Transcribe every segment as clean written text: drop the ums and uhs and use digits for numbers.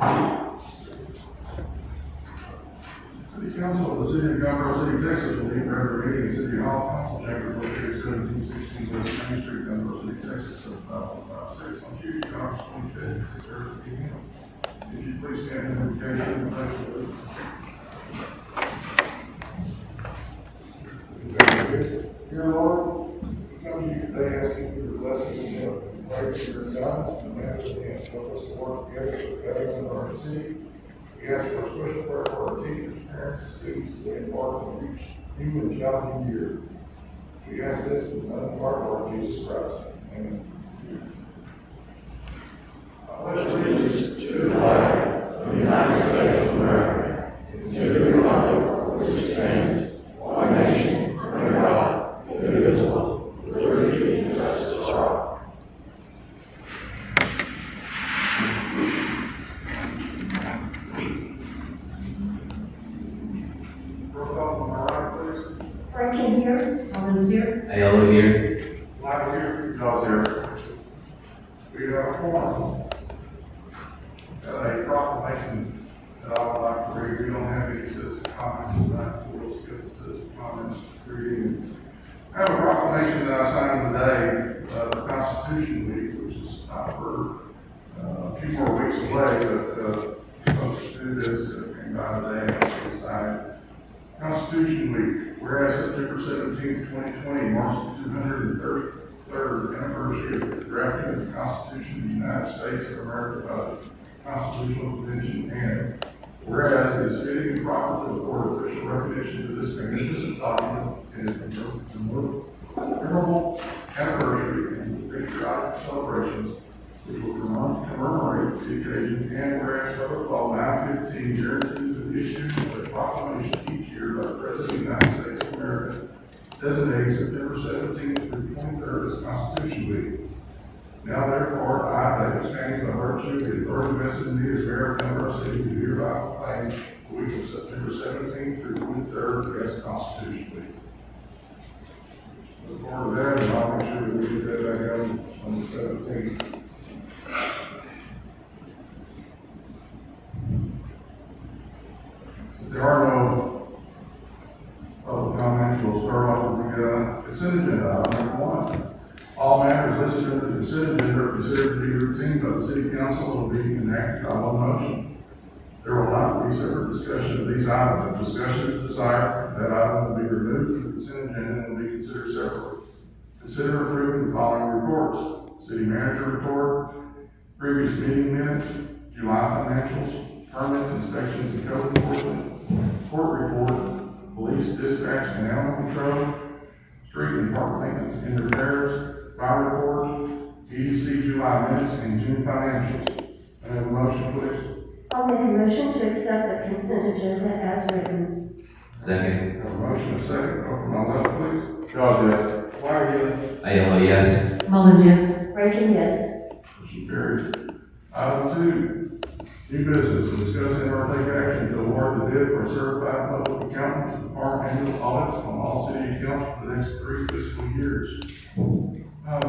City Council of the City of Conroe City, Texas will meet regular meeting in City Hall, Council Chambers located 1716 West Main Street, Conroe City, Texas, 75156 on Tuesday, August 25th, 6:30 p.m. If you please stand for invocation and pledge allegiance. Dear Lord, we come to you today asking for your blessings and help. We pray for your guidance and manage the hands. Help us to work together for the betterment of our city. We ask for a special prayer for our teachers, parents, and students as they embark on each new and challenging year. We ask this in the name of our Lord Jesus Christ. Amen. I pledge allegiance to the flag of the United States of America and to the republic for which it stands, one nation, under God, indivisible, with liberty and justice for all. Rankin here, Mullins here. Ayala here. Live here, Jaws here. We have a quorum. A proclamation that I would like to read. We don't have any citizen comments tonight, so we'll skip the citizen comments reading. I have a proclamation that I signed today, the Constitution Week, which is not for a few more weeks away, but folks do this came by today and actually signed it. Constitution Week. Whereas September 17th, 2020 marks the 233rd anniversary of the drafting of the Constitution of the United States of America by the Constitutional Convention, and whereas it is fitting and proper to afford official recognition to this magnificent document in its memorable anniversary and patriotic celebrations, which will commemorate the occasion, and whereas Public Law 915 guarantees the issuance of a proclamation each year by the President of the United States of America, designating September 17th through 23rd as Constitution Week. Now therefore, I, David Stands, by virtue of the authority vested in me as Mayor of Conroe City, do hereby proclaim the week of September 17th through 23rd as Constitution Week. Look forward to that, and I'll make sure that we get that back out on the 17th. Since there are no public comments, we'll start off with the consent agenda. Item number 1. All matters listed under the consent agenda are considered to be routine by the City Council and will be enacted by one motion. There will not be separate discussion of these items. If discussion is desired, that item will be removed from the consent agenda and will be considered separately. Consider approving the following reports: City Manager Report, previous meeting minutes, July financials, permits, inspections, and code enforcement, court report, police dispatch and animal control, street and park maintenance and repairs, fire report, EDC July minutes, and June financials. May I have a motion, please? I'll make a motion to accept the consent agenda as written. Second. Have a motion and a second. Go from my left, please. Jaws, yes. Dwyer, yes. Ayala, yes. Mullins, yes. Rankin, yes. Motion carries. Item 2, new business, to discuss and/or take action to award the bid for a certified public accountant to perform annual audits on all city accounts for the next 3 fiscal years.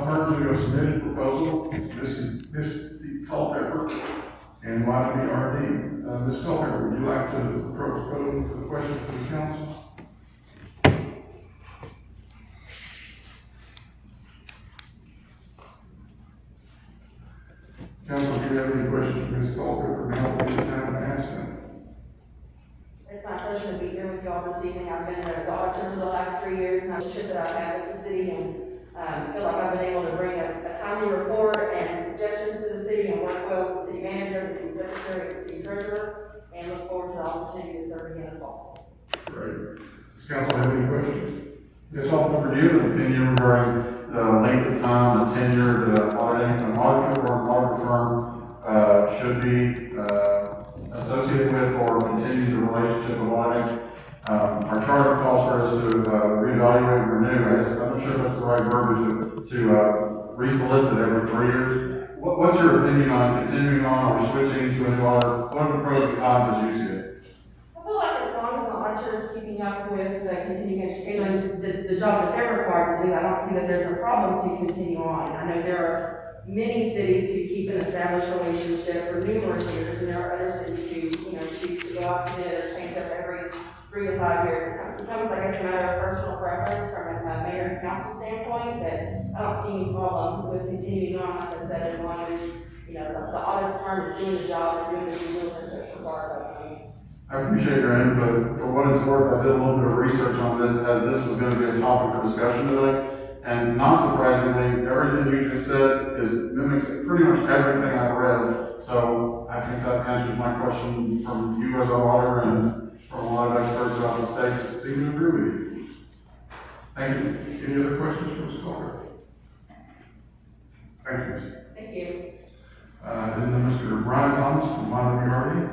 Firms who have submitted proposal, Missy Culpepper and YWRD. Ms. Culpepper, would you like to approach the podium for the question for the council? Council, if you have any questions for Ms. Culpepper, now will be the time to ask them. It's my pleasure to be here with you all this evening. I've been the auditor for the last 3 years, and I'm sure that I've had with the city, and feel like I've been able to bring a timely report and suggestions to the city and work well with the city manager, the city secretary, and the city treasurer, and look forward to the opportunity to serve again if possible. Great. Does council have any questions? Yes, Alderman, do you have an opinion regarding the length of time, the tenure that an auditor or an audit firm should be associated with or continue the relationship of auditing? Our charter calls for us to reevaluate and renew. I'm not sure if that's the right verbiage to resolicit every 3 years. What's your opinion on continuing on or switching to a new auditor? What are the pros and cons as you see it? I feel like as long as the auditor is keeping up with the continuing education, the job that they're required to do, I don't see that there's a problem to continue on. I know there are many cities who keep an established relationship for numerous years, and there are other cities who, choose to go out to bid or change up every 3 to 5 years. It becomes, I guess, a matter of personal preference from a mayor and council standpoint, but I don't see any problem with continuing on, like I said, as long as, the audit firm is doing the job and doing the due diligence that's required of them. I appreciate your input. For what it's worth, I did a little bit of research on this as this was going to be a topic for discussion today. And not surprisingly, everything you just said mimics pretty much everything I read. So I think that answers my question from you as our auditor and from a lot of experts throughout the state that seem to agree with you. Thank you. Any other questions for Ms. Carter? Thank you, Ms. Thank you. Then Mr. Brian Thomas from Monterey.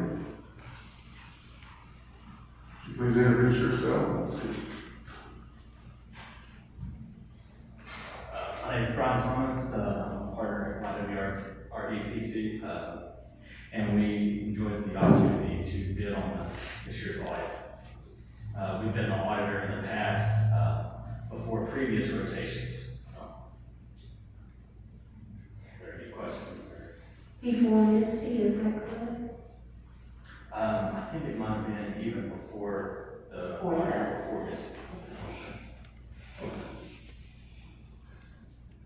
Please introduce yourself. My name is Brian Thomas. I'm a partner at RDPC, and we enjoyed the opportunity to bid on this year's audit. We've been an auditor in the past before previous rotations. Are there any questions? Before Misty, is that correct? I think it might have been even before Before that. before this.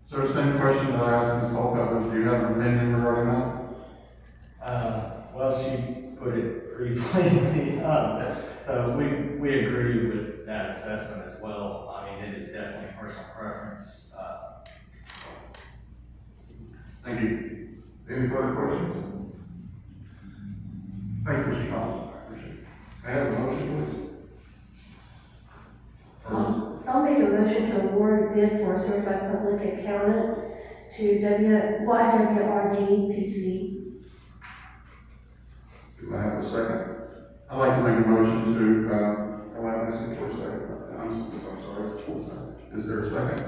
So the same question that I asked Ms. Culpepper, do you have an opinion regarding that? Well, she put it pretty plainly up, so we agree with that assessment as well. I mean, it is definitely personal preference. Thank you. Any further questions? Thank you, Mr. Thomas. I appreciate it. May I have a motion, please? I'll make a motion to award a bid for a certified public accountant to YWRD PC. Do I have a second? I'd like to make a motion to, allow this for a second. I'm sorry. Is there a second?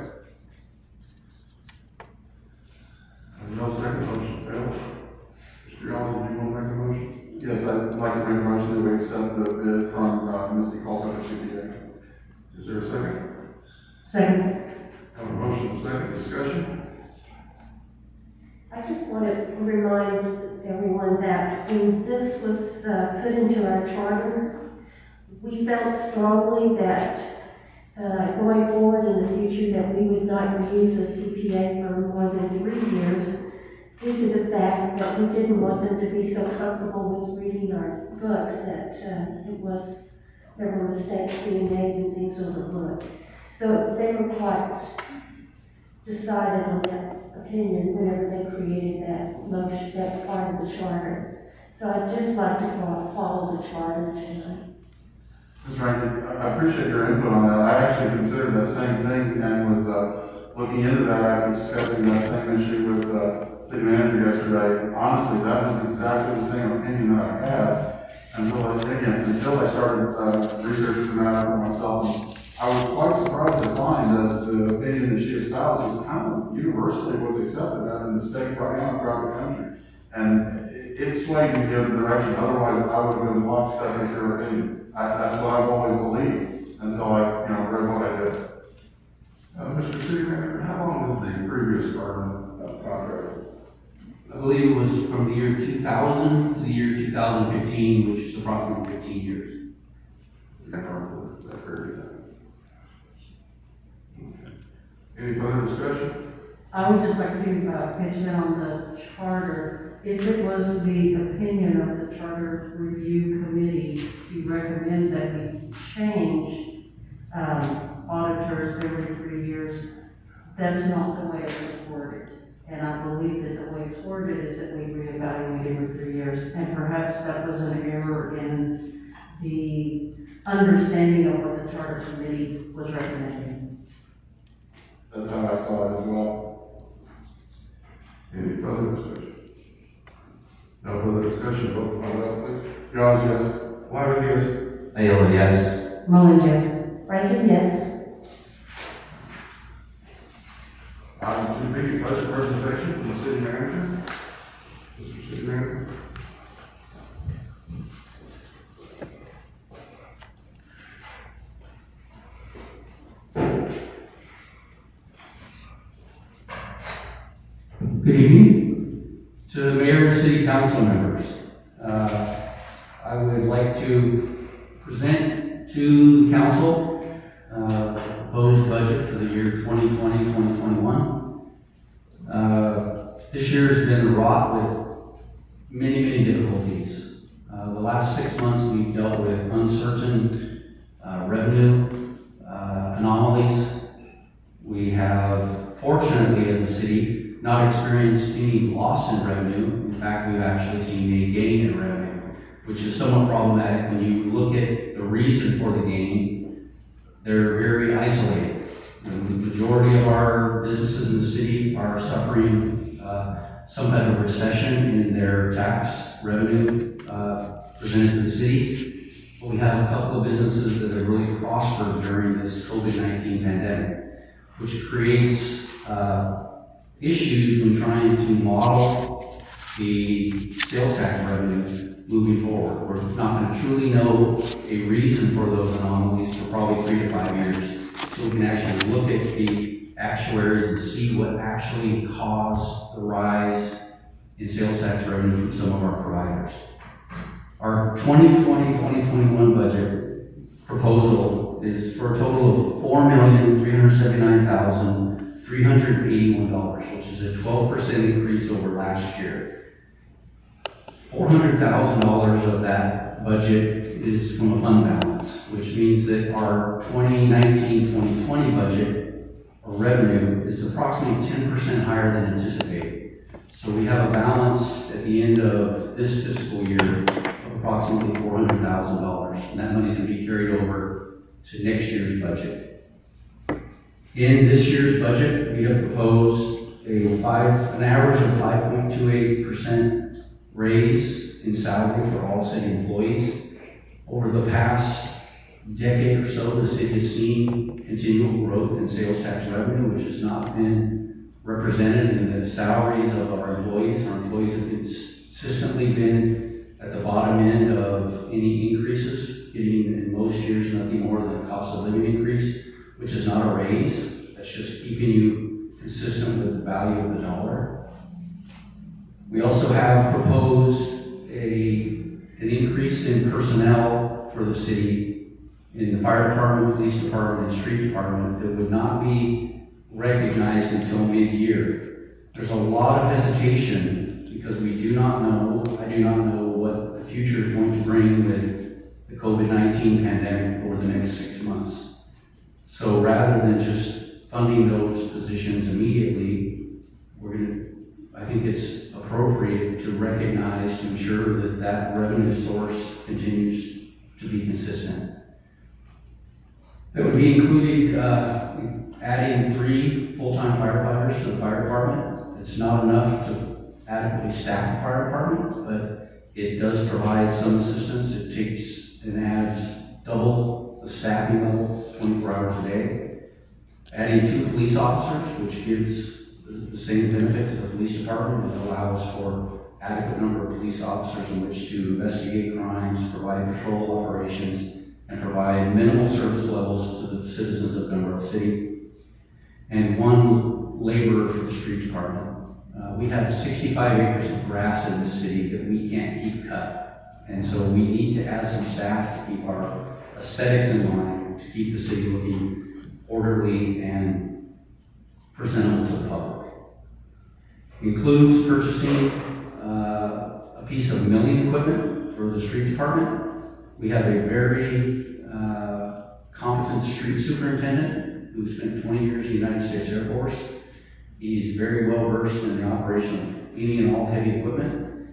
No second, motion failed. Mr. Young, did you want to make a motion? Yes, I'd like to make a motion that we accept the bid from, Misty Culpepper CPA. Is there a second? Second. Have a motion and a second, discussion? I just want to remind everyone that when this was put into our charter, we felt strongly that going forward in the future that we would not use a CPA for more than 3 years due to the fact that we didn't want them to be so comfortable with reading our books that there were mistakes being made and things overlooked. So they were quite decided on that opinion whenever they created that motion, that part of the charter. So I'd just like to follow the charter tonight. Ms. Rankin, I appreciate your input on that. I actually considered that same thing and was, looking into that after discussing that same issue with the city manager yesterday. And honestly, that was exactly the same opinion that I had. Until I started researching that out for myself, and I was quite surprised to find that the opinion that she espoused is kind of universally what's accepted out in the state right now throughout the country. And it swayed me the other direction. Otherwise, I would have been lockstep with her opinion. That's what I've always believed until I, read what I did. Mr. City Manager, how long did the previous firm contract? I believe it was from the year 2000 to the year 2015, which is approximately 15 years. That period of time. Okay. Any further discussion? I would just like to pitch in on the charter. If it was the opinion of the Charter Review Committee to recommend that we change auditors every 3 years, that's not the way it was worded. And I believe that the way it's worded is that we reevaluate every 3 years. And perhaps that was an error in the understanding of what the Charter Committee was recommending. That's how I saw it as well. Any further discussion? No further discussion, vote for my vote, please. Yours, yes. Wyman, yes. Ayala, yes. Mullins, yes. Rankin, yes. Item 2B, budget presentation from the city manager. Mr. City Manager. Good evening to the mayor and city council members. I would like to present to the council the proposed budget for the year 2020-2021. This year has been wrought with many difficulties. The last 6 months we've dealt with uncertain revenue anomalies. We have, fortunately as a city, not experienced any loss in revenue. In fact, we've actually seen a gain in revenue, which is somewhat problematic when you look at the reason for the gain. They're very isolated. The majority of our businesses in the city are suffering some kind of recession in their tax revenue presented to the city. But we have a couple of businesses that have really prospered during this COVID-19 pandemic, which creates issues when trying to model the sales tax revenue moving forward. We're not going to truly know a reason for those anomalies for probably 3 to 5 years. So we can actually look at the actuaries and see what actually caused the rise in sales tax revenue from some of our providers. Our 2020-2021 budget proposal is for a total of $4,379,381, which is a 12% increase over last year. $400,000 of that budget is from a fund balance, which means that our 2019-2020 budget or revenue is approximately 10% higher than anticipated. So we have a balance at the end of this fiscal year of approximately $400,000, and that money is going to be carried over to next year's budget. In this year's budget, we have proposed an average of 5.28% raise in salary for all city employees. Over the past decade or so, the city has seen continual growth in sales tax revenue, which has not been represented in the salaries of our employees. Our employees have consistently been at the bottom end of any increases, getting in most years nothing more than a cost of living increase, which is not a raise. That's just keeping you consistent with the value of the dollar. We also have proposed an increase in personnel for the city in the fire department, police department, and street department that would not be recognized until mid-year. There's a lot of hesitation because we do not know, I do not know what the future is going to bring with the COVID-19 pandemic over the next 6 months. So rather than just funding those positions immediately, I think it's appropriate to recognize, to ensure that that revenue source continues to be consistent. That would be including adding 3 full-time firefighters to the fire department. It's not enough to adequately staff the fire department, but it does provide some assistance. It takes and adds double the staffing level, 24 hours a day. Adding 2 police officers, which gives the same benefit to the police department. It allows for adequate number of police officers in which to investigate crimes, provide patrol operations, and provide minimal service levels to the citizens of Pembroke City. And 1 laborer for the street department. We have 65 acres of grass in this city that we can't keep cut. And so we need to add some staff to keep our aesthetics in line, to keep the city looking orderly and presentable to the public. Includes purchasing a piece of milling equipment for the street department. We have a very competent street superintendent who spent 20 years in the United States Air Force. He's very well versed in the operation of any and all heavy equipment.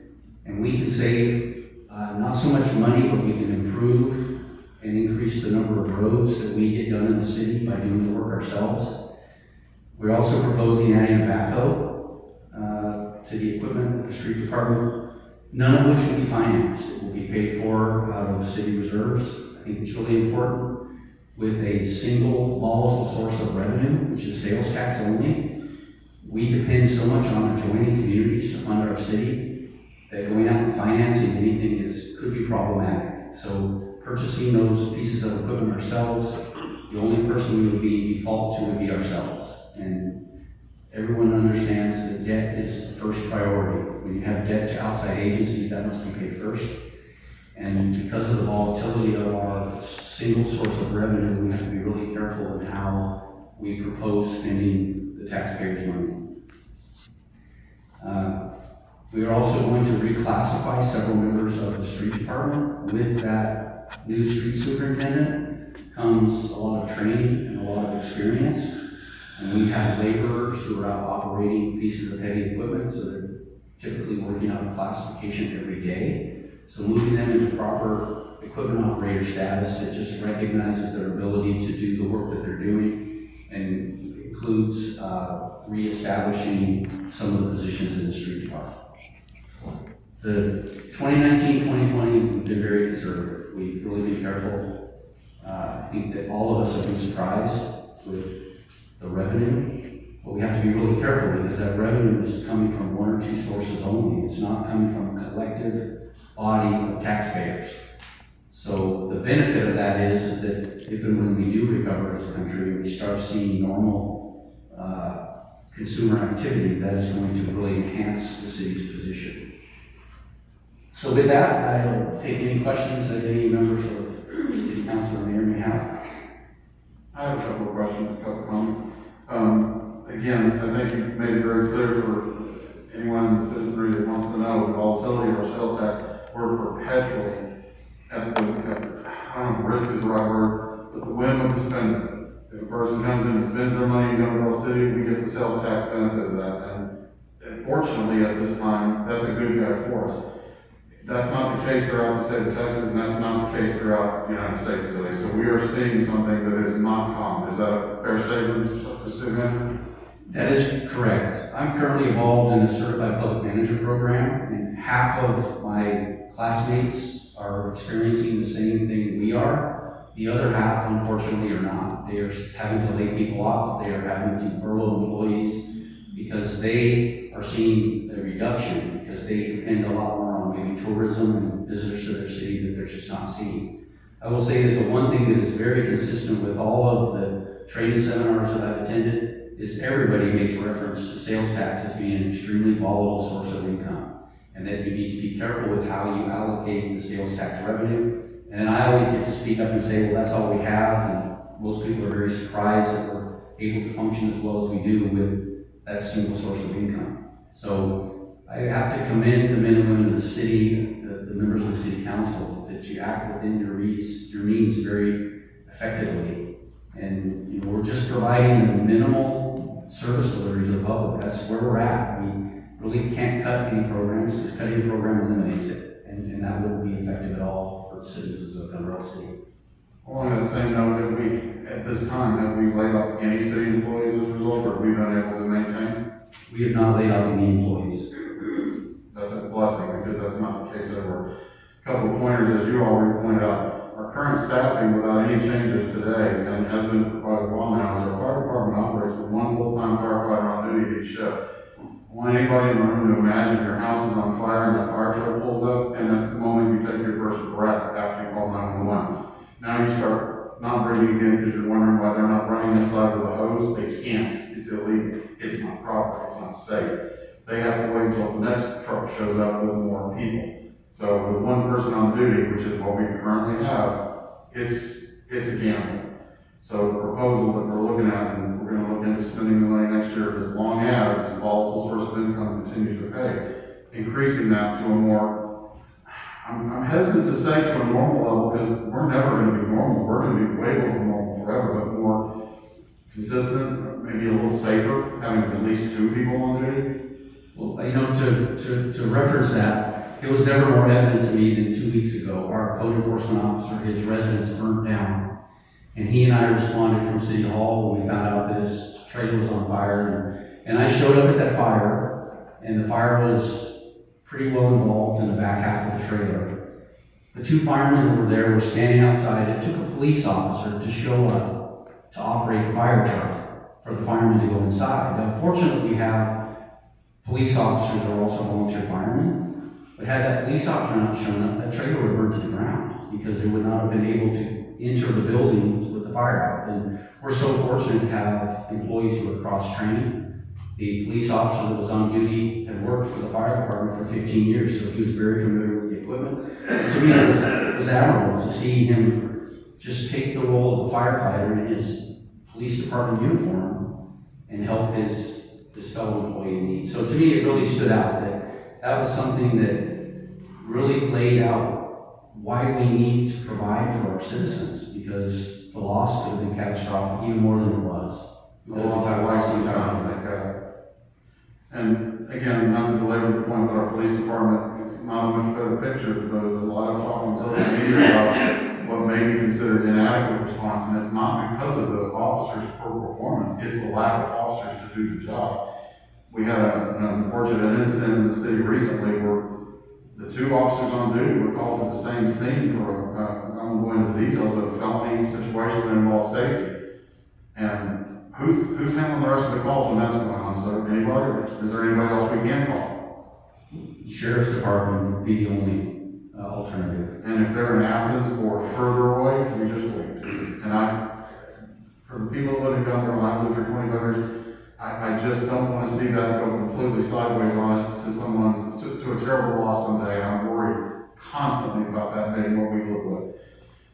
And we can save not so much money, but we can improve and increase the number of roads that we get done in the city by doing the work ourselves. We're also proposing adding a backhoe to the equipment of the street department, none of which will be financed. It will be paid for out of city reserves. I think it's really important with a single volatile source of revenue, which is sales tax only. We depend so much on adjoining communities to fund our city that going out and financing anything could be problematic. So purchasing those pieces of equipment ourselves, the only person we would be default to would be ourselves. And everyone understands that debt is the first priority. When you have debt to outside agencies, that must be paid first. And because of the volatility of our single source of revenue, we have to be really careful in how we propose spending the taxpayers' money. We are also going to reclassify several members of the street department. With that new street superintendent comes a lot of training and a lot of experience. And we have laborers who are out operating pieces of heavy equipment, so they're typically working out of classification every day. So moving them into proper equipment operator status, it just recognizes their ability to do the work that they're doing and includes reestablishing some of the positions in the street department. The 2019-2020, we've been very conservative. We've really been careful. I think that all of us have been surprised with the revenue, but we have to be really careful because that revenue is coming from one or two sources only. It's not coming from a collective body of taxpayers. So the benefit of that is that if and when we do recover as a country, we start seeing normal consumer activity, that is going to really enhance the city's position. So with that, I'll take any questions that any members of City Council or Mayor may have. I have a couple of questions, a couple of comments. Again, I think you made it very clear for anyone in the citizenry that wants to know the volatility of our sales tax. We're perpetually at the, I don't know if risk is the right word, but the whim of the spender. If a person comes in and spends their money in Gunnersville City, we get the sales tax benefit of that. And fortunately, at this time, that's a good guy for us. That's not the case throughout the state of Texas, and that's not the case throughout the United States today. So we are seeing something that is not common. Is that a fair statement, Mr. City Manager? That is correct. I'm currently involved in a certified public manager program, and half of my classmates are experiencing the same thing we are. The other half, unfortunately, are not. They are having to lay people off. They are having to furlough employees because they are seeing a reduction because they depend a lot more on maybe tourism and visitors to their city that they're just not seeing. I will say that the one thing that is very consistent with all of the training seminars that I've attended is everybody makes reference to sales tax as being an extremely volatile source of income, and that you need to be careful with how you allocate the sales tax revenue. And I always get to speak up and say, well, that's all we have, and most people are very surprised that we're able to function as well as we do with that single source of income. So I have to commend the men and women of the city, the members of the city council, that you act within your means very effectively. And we're just providing the minimal service delivery to the public. That's where we're at. We really can't cut any programs because cutting a program eliminates it, and that wouldn't be effective at all for the citizens of Gunnersville City. Along that same note, have we, at this time, have we laid off any city employees as a result, or have we been able to maintain? We have not laid off any employees. That's a blessing, because that's not the case everywhere. A couple of pointers, as you already pointed out, our current staffing without any changes today, and has been for quite a while now, is our fire department operates with one full-time firefighter on duty each shift. I want anybody in the room to imagine your house is on fire and that fire truck pulls up, and that's the moment you take your first breath after you call 911. Now you start not breathing again because you're wondering why they're not running inside with a hose. They can't. It's illegal. It's not proper. It's not safe. They have to wait until the next truck shows up with more people. So with one person on duty, which is what we currently have, it's a gamble. So the proposal that we're looking at, and we're going to look into spending the money next year, as long as this volatile source of income continues to pay, increasing that to a more, I'm hesitant to say to a normal level because we're never going to be normal. We're going to be way below normal forever, but more consistent, maybe a little safer, having at least two people on duty. Well, to reference that, it was never more evident to me than 2 weeks ago. Our code enforcement officer, his residence burned down, and he and I responded from City Hall when we found out that his trailer was on fire. And I showed up at that fire, and the fire was pretty well involved in the back half of the trailer. The two firemen who were there were standing outside. It took a police officer to show up to operate the fire truck for the firemen to go inside. Now, fortunately, we have police officers who are also volunteer firemen, but had that police officer not shown up, that trailer would have burned to the ground because it would not have been able to enter the building with the fire out. And we're so fortunate to have employees who are cross-trained The police officer that was on duty had worked for the fire department for 15 years, so he was very familiar with the equipment. And to me, it was admirable to see him just take the role of the firefighter in his police department uniform and help his fellow employee in need. So to me, it really stood out that was something that really laid out why we need to provide for our citizens, because the loss could have been catastrophic, even more than it was. The laws have license out, thank God. And again, not to belabor the point, but our police department, it's not a much better picture, because there's a lot of talk on social media about what may be considered inadequate response, and it's not because of the officers' poor performance, it's the lack of officers to do the job. We had an unfortunate incident in the city recently where the two officers on duty were called to the same scene for, I won't go into the details, but a felony situation that involved safety. And who's handling the rest of the calls when that's going on? So anybody, or is there anybody else we can call? Sheriff's Department would be the only alternative. And if they're in Athens or further away, we just wait. And for the people that live in Gun Barrel, I've lived here 25 years, I just don't want to see that go completely sideways on us to a terrible loss someday. I'm worried constantly about that being what we live with.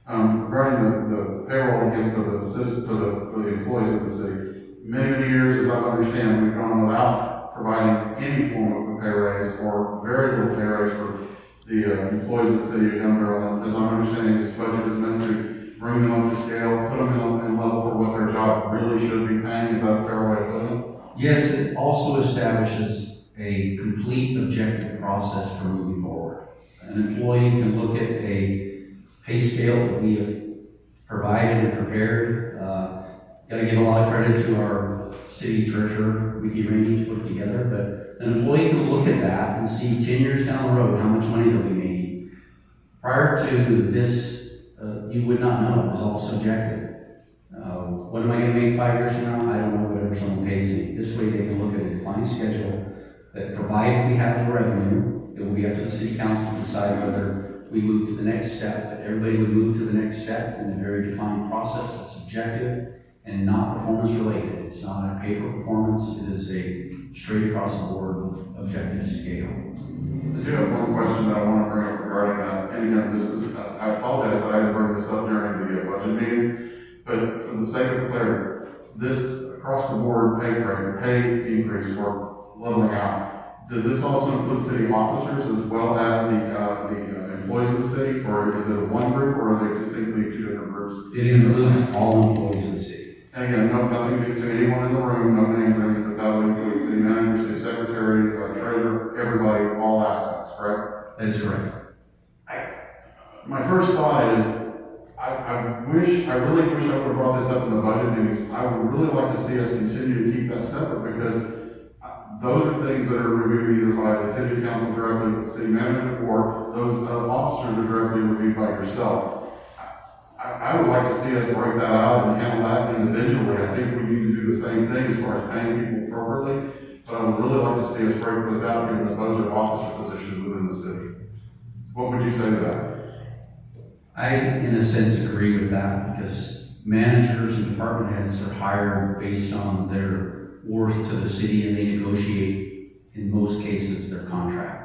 Regarding the payroll again for the citizens, for the employees of the city, many years, as I understand, we've gone without providing any form of a pay raise or very little pay raise for the employees of the city of Gun Barrel. And as I'm understanding, this budget is meant to bring them up to scale, put them in level for what their job really should be paying. Is that a fair way of putting it? Yes, it also establishes a complete objective process for moving forward. An employee can look at a pay scale that we have provided and prepared. Got to give a lot of credit to our city treasurer, Mickey Rainey, to put it together, but an employee can look at that and see 10 years down the road how much money they'll be making. Prior to this, you would not know. It was all subjective. What am I going to make 5 years from now? I don't know, whatever someone pays me. This way they can look at a defined schedule that, provided we have the revenue, it will be up to the city council to decide whether we move to the next step, but everybody would move to the next step in a very defined process that's objective and not performance related. It's not a pay for performance. It is a straight across the board objective scale. I do have one question that I want to bring up regarding that. And again, I apologize that I didn't bring this up during the budget meetings, but for the sake of clarity, this across the board pay increase or leveling out, does this also include city officers as well as the employees of the city, or is it one group, or are they distinctly two different groups? It includes all employees of the city. And again, nothing to anyone in the room, no names or anything, but that would include city manager, city secretary, treasurer, everybody, all aspects, correct? That is correct. My first thought is, I really wish I would have brought this up in the budget meetings. I would really like to see us continue to keep that separate, because those are things that are reviewed either by the city council directly with the city manager, or those officers are directly reviewed by yourself. I would like to see us break that out and handle that individually. I think we need to do the same thing as far as paying people appropriately, but I would really like to see us break those out, given that those are officer positions within the city. What would you say to that? I, in a sense, agree with that, because managers and department heads are hired based on their worth to the city, and they negotiate, in most cases, their contract.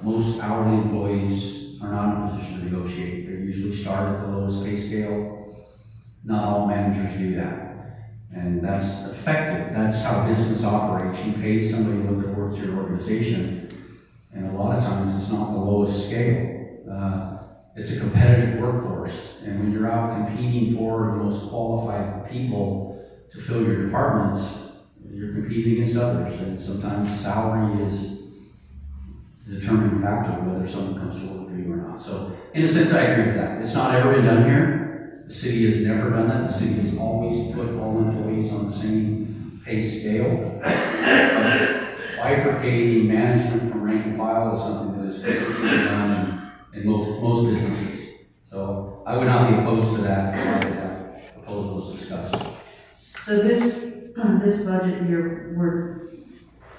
Most hourly employees are not in a position to negotiate. They usually start at the lowest pay scale. Not all managers do that. And that's effective. That's how business operates. You pay somebody what they're worth to your organization, and a lot of times it's not the lowest scale. It's a competitive workforce, and when you're out competing for the most qualified people to fill your departments, you're competing against others, and sometimes salary is the determining factor of whether someone comes to work for you or not. So, in a sense, I agree with that. It's not ever been done here. The city has never done that. The city has always put all employees on the same pay scale. Bifurcating management from rank and file is something that is consistently done in most businesses. So I would not be opposed to that if that proposal was discussed. So this budget year, we're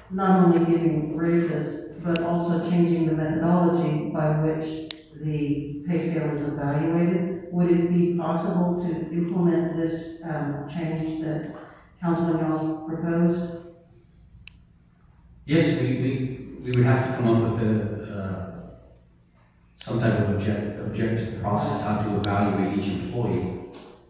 not only giving raises, but also changing the methodology by which the pay scale is evaluated. Would it be possible to implement this change that Councilman Yawns proposed? Yes, we would have to come up with some type of objective process how to evaluate each employee,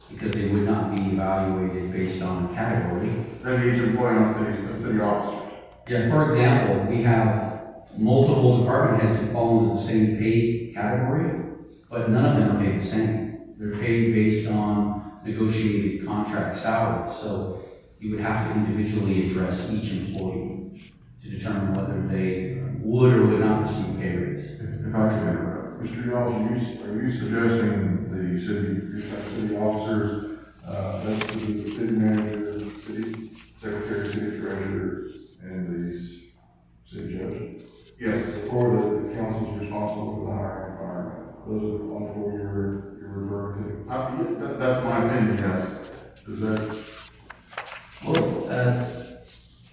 because they would not be evaluated based on category. Then each employee on city officers. Yeah, for example, we have multiple department heads who fall into the same pay category, but none of them are paid the same. They're paid based on negotiated contract salaries, so you would have to individually address each employee to determine whether they would or would not receive a pay raise. If I could interrupt, Mr. Yawns, are you suggesting the city officers, that's the city manager, city secretary, city treasurer, and the city judge? Yes. For the council's responsible for the hiring environment. Those are the ones who you're referring to? That's my opinion, yes. Does that? Well,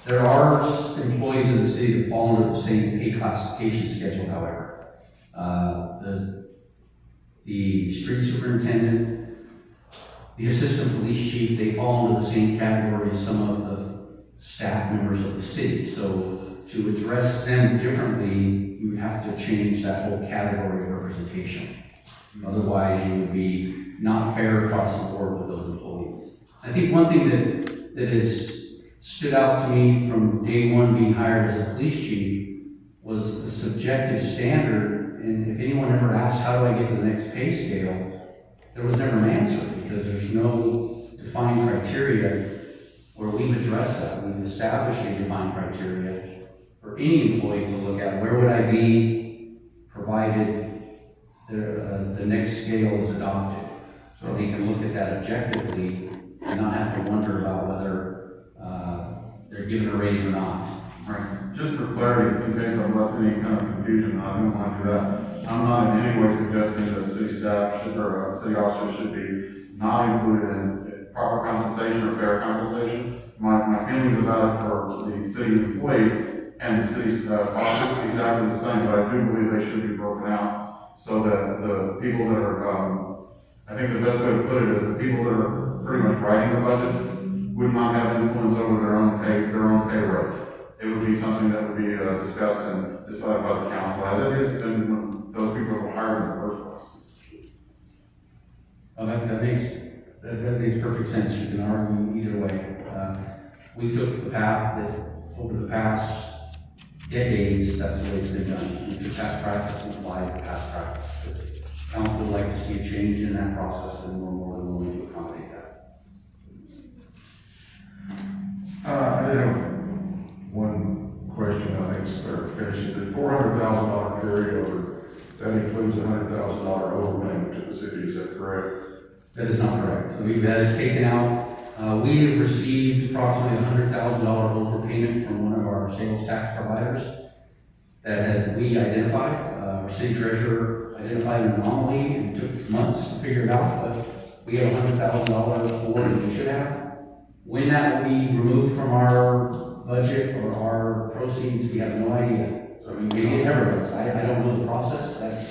there are employees in the city that fall under the same pay classification schedule, however. The street superintendent, the assistant police chief, they fall under the same category as some of the staff members of the city. So to address them differently, you would have to change that whole category of representation. Otherwise, you would be not fair across the board with those employees. I think one thing that has stood out to me from day one being hired as a police chief was the subjective standard. And if anyone ever asked, how do I get to the next pay scale, there was never an answer, because there's no defined criteria where we've addressed that. We've established a defined criteria for any employee to look at. Where would I be provided the next scale is adopted? So they can look at that objectively and not have to wonder about whether they're given a raise or not. Right. Just for clarity, in case I've left any kind of confusion, I don't want to do that. I'm not in any way suggesting that city staff should, or city officers should be not included in proper compensation or fair compensation. My feelings about it for the city employees and the city's officers is exactly the same, but I do believe they should be broken out so that the people that are, I think the best way to put it is the people that are pretty much writing the budget would not have influence over their own pay rate. It would be something that would be discussed and decided by the council, as it has been when those people were hired in the first place. Well, that makes perfect sense. You can argue either way. We took the path that over the past decades, that's the way it's been done. We took past practice and applied past practice. If council would like to see a change in that process, then we're more than willing to accommodate that. I have one question, I think, it's clarification. The $400,000 carryover, that includes a $100,000 overpayment to the city, is that correct? That is not correct. That is taken out. We have received approximately $100,000 overpayment from one of our sales tax providers that we identified. Our city treasurer identified an anomaly and it took months to figure it out, but we have $100,000 more than we should have. When that will be removed from our budget or our proceeds, we have no idea. So maybe it never does. I don't know the process. That's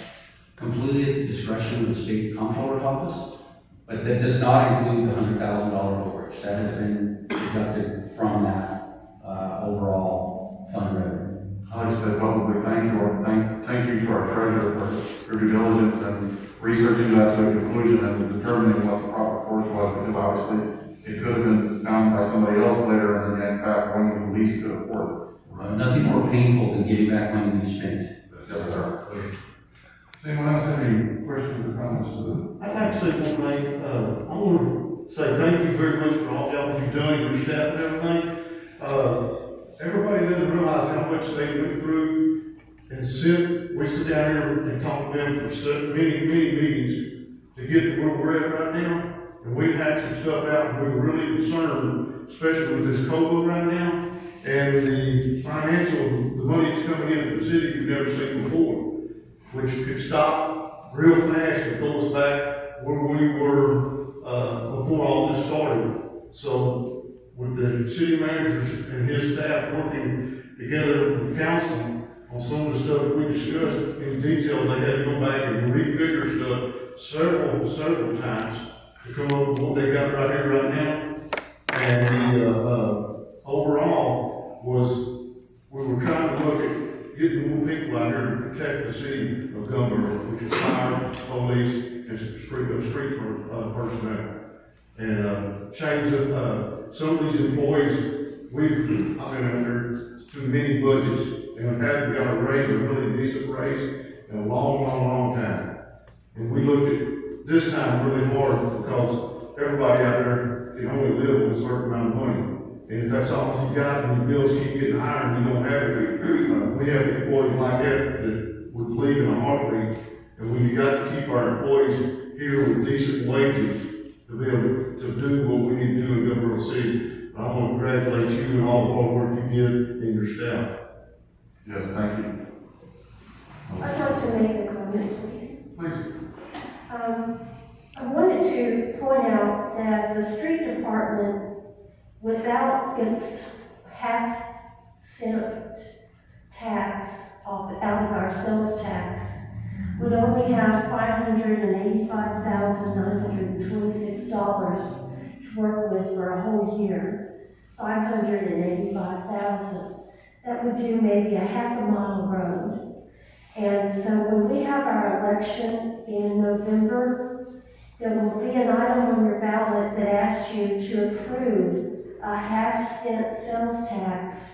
completely at the discretion of the state comptroller's office. But that does not include the $100,000 overage. That has been deducted from that overall fund revenue. I'd like to say publicly thank you to our treasurer for her due diligence and researching that to a conclusion and determining what the proper course was, because obviously it could have been found by somebody else later and then back when we least could afford it. Nothing more painful than getting back money we spent. Yes, sir. Does anyone else have any questions or comments to the? I'd like to say one thing, I want to say thank you very much for all y'all you've done, your staff and everything. Everybody doesn't realize how much they went through and we sit down here and talk to them for many meetings to get to where we're at right now. And we had some stuff out and we were really concerned, especially with this COVID right now. And the money that's coming into the city we've never seen before, which could stop real fast and pull us back where we were before all this started. So with the city managers and his staff working together with the council on some of the stuff we discussed in detail, they had to go back and refigure stuff several times to come up with what they got right here, right now. And the, overall was, we were trying to look at getting more people out here to protect the city of Gumbo, which is fire, police, and street personnel. And, change of, some of these employees, I've been under too many budgets, and haven't got a raise, a really decent raise, in a long time. And we looked at this time really hard, because everybody out there can only live with a certain amount of money. And if that's all you got, and your bills keep getting higher, and you don't have it, we have employees like that would leave in a heartbeat. And we got to keep our employees here with decent wages to be able to do what we need to do in Gumbo City. I want to congratulate you and all the hard work you did and your staff. Yes, thank you. I'd like to make a comment, please. Please. I wanted to point out that the street department, without its half-cent tax out of our sales tax, would only have $585,926 to work with for a whole year. $585,000. That would do maybe a half a mile road. And so when we have our election in November, there will be an item on your ballot that asks you to approve a half-cent sales tax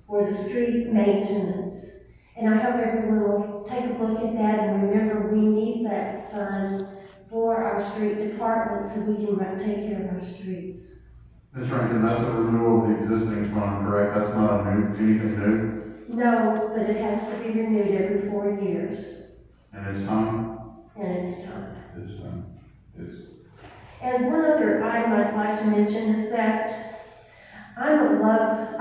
for the street maintenance. And I hope everyone will take a look at that and remember we need that fund for our street department so we can take care of our streets. Ms. Rankin, that's a renewal of the existing fund, correct? That's not anything new? No, but it has to be renewed every 4 years, And it's time? and it's time. It's time. And one other item I'd like to mention is that I'm in love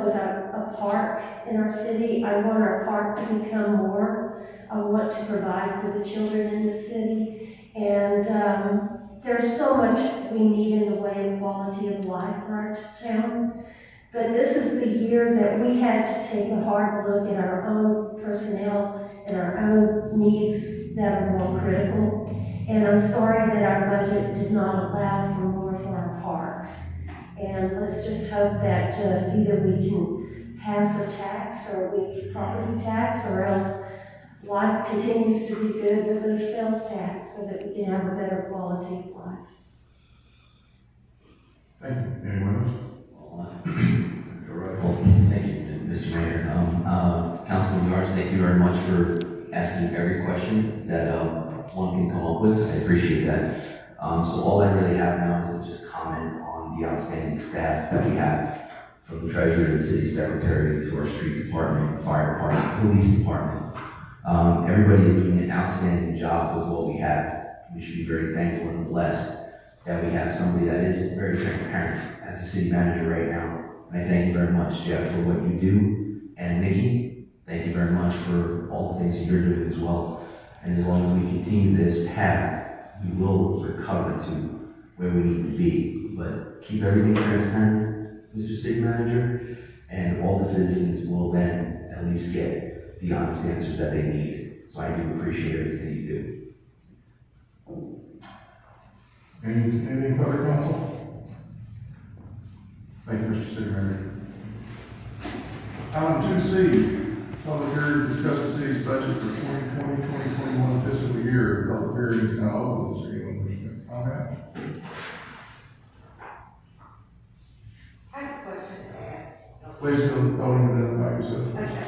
with a park in our city. I want our park to become more. I want to provide for the children in the city. And there's so much we need in the way of quality of life for our town. But this is the year that we had to take a hard look at our own personnel and our own needs that are more critical. And I'm sorry that our budget did not allow for more for our parks. And let's just hope that either we can pass a tax or property tax, or else life continues to be good with their sales tax so that we can have a better quality of life. Thank you. Anyone else? Thank you, Mr. Mayor. Councilman Yards, thank you very much for asking every question that one can come up with. I appreciate that. So all I really have now is to just comment on the outstanding staff that we have, from the treasurer to the city secretary to our street department, fire department, police department. Everybody is doing an outstanding job with what we have. We should be very thankful and blessed that we have somebody that is very transparent as the city manager right now. And I thank you very much, Jeff, for what you do. And Nikki, thank you very much for all the things that you're doing as well. And as long as we continue this path, we will recover to where we need to be. But keep everything transparent, Mr. City Manager, and all the citizens will then at least get the honest answers that they need. So I do appreciate everything you do. Anything further, council? Thank you, Mr. City Manager. Item 2C, public hearing to discuss the city's budget for 2020-2021 fiscal year. The public hearing is now open. Is there anyone wishing to comment? I have a question to ask. Please go to the podium and identify yourself. Okay.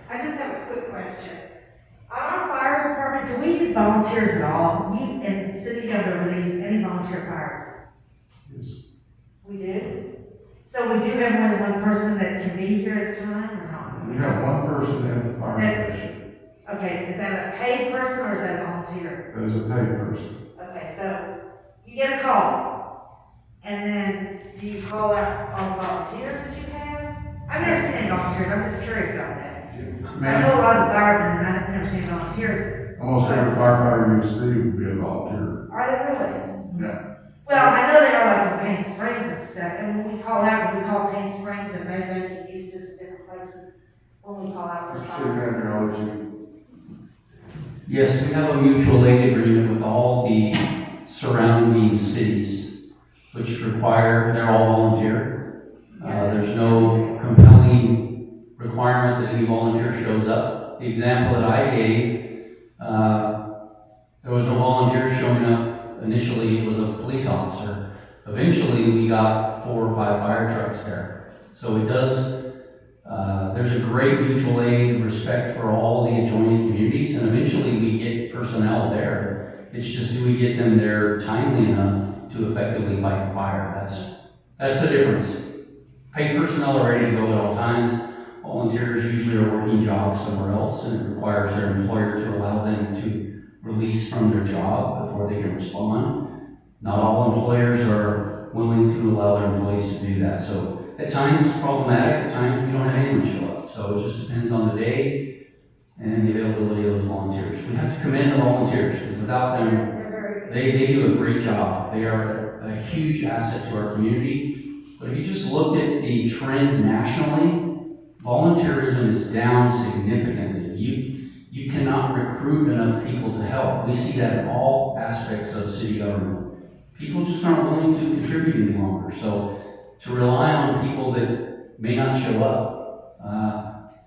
I just have a quick question. On our fire department, do we use volunteers at all? You and City Government, do they use any volunteer fire? Yes. We do? So we do have more than one person that can be here at a time, or not? We have one person at the fire station. Okay, is that a paid person or is that a volunteer? That is a paid person. Okay, so you get a call, and then do you call out all the volunteers that you have? I've never seen any volunteers, I'm just curious about that. I know a lot of firemen, and I've never seen volunteers. Almost every firefighter you see would be a volunteer. Are they really? Yeah. Well, I know they are like in Paint Springs and stuff, and when we call out, we call Paint Springs and Maybank and Eustis, different places, when we call out for Mr. City fire. Manager, I'll let you. Yes, we have a mutual aid agreement with all the surrounding cities. which require, they're all volunteer. There's no compelling requirement that any volunteer shows up. The example that I gave, there was no volunteer showing up. Initially, it was a police officer. Eventually, we got 4 or 5 fire trucks there. So it does, there's a great mutual aid and respect for all the adjoining communities, and eventually we get personnel there. It's just, do we get them there timely enough to effectively fight the fire? That's the difference. Paid personnel are ready to go at all times. Volunteers usually are working jobs somewhere else, and it requires their employer to allow them to release from their job before they can respond. Not all employers are willing to allow their employees to do that. So at times it's problematic, at times we don't have anyone show up. So it just depends on the day and the availability of those volunteers. We have to commend the volunteers, because without them, they do a great job. They are a huge asset to our community. But if you just look at the trend nationally, volunteerism is down significantly. You cannot recruit enough people to help. We see that in all aspects of city government. People just aren't willing to contribute any longer. So to rely on people that may not show up,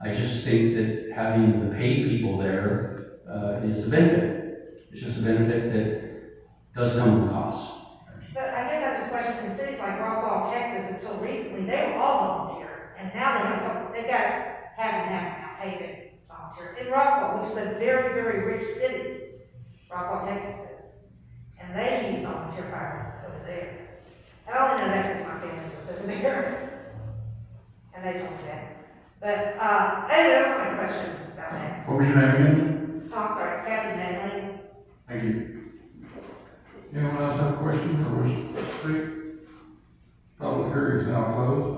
I just think that having the paid people there is a benefit. It's just a benefit that does come with a cost. But I guess I just question, in cities like Rockwall, Texas, until recently, they were all volunteer, and now they've got half and half now paid and volunteer. In Rockwall, which is a very, very rich city, Rockwall, Texas is, and they use volunteer fire over there. I only know that because my family was over there, and they told me that. But, anyway, those are my questions about that. What was your name again? Oh, I'm sorry, it's Kathy Manley. Thank you. Anyone else have a question or wish to speak? Public hearing is now closed.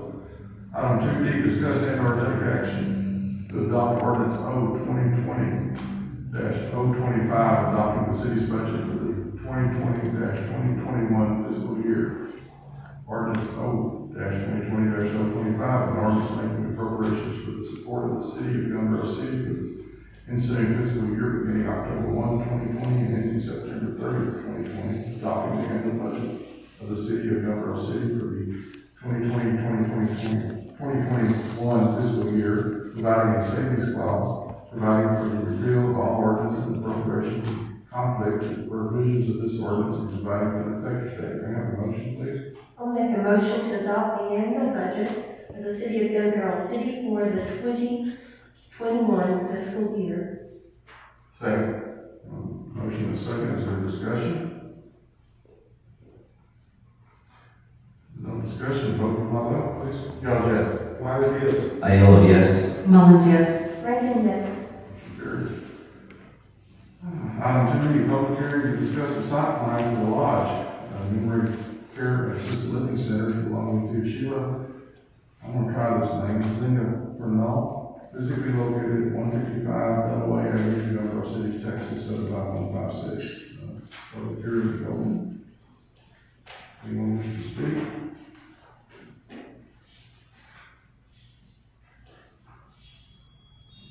Item 2D, discuss and/or take action to adopt ordinance O 2020-025, adopting the city's budget for the 2020-2021 fiscal year. Ordinance O 2020-025, an ordinance making appropriations for the support of the city of Gunboro City for the ensuing fiscal year beginning October 1, 2020 and ending September 30th, 2020, adopting the annual budget of the city of Gunboro City for the 2020-2021 fiscal year, providing a savings clause, providing for the repeal of all ordinances and appropriations in conflict with the provisions of this ordinance, and providing for an effective date. May I have a motion, please? I'll make a motion to adopt the annual budget of the city of Gunboro City for the 2021 fiscal year. Second. Motion is second. Is there discussion? No discussion. Vote from my left, please. Jones, yes. Wiley, yes. Aiello, yes. Mullins, yes. Rankin, yes. Carries. Item 2D, public hearing to discuss the site plan for the lodge, memory care and assisted living center belonging to Sheila. I'm gonna try this name, Zinga Bernal, physically located at 155 Delaware Avenue, Gunboro City, Texas, 75156. Public hearing is open. Anyone wish to speak?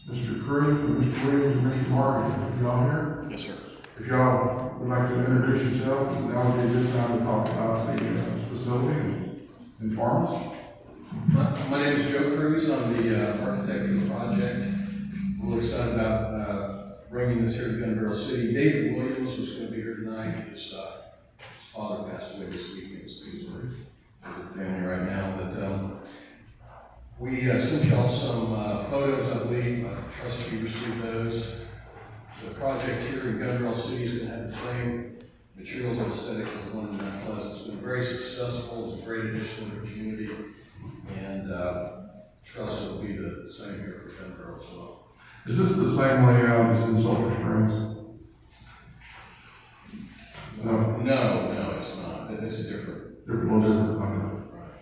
Mr. Cruz, Mr. Williams, and Mr. Martin, if y'all here? Yes, sir. If y'all would like to introduce yourself, now would be a good time to talk about the facility and inform us. My name is Joe Cruz. I'm the architect for the project. I'm really excited about bringing this here to Gunboro City. David Williams was going to be here tonight. His father passed away this weekend, so he's with the family right now. But we sent y'all some photos, I believe. I trust you received those. The project here in Gunboro City is going to have the same materials and aesthetic as the one in Mount Pleasant. It's been very successful. It's a great addition to the community, and trust it'll be the same here for Gunboro as well. Is this the same layout as in Sulphur Springs? No. No, it's not. It's a different. Little different. Okay. Right.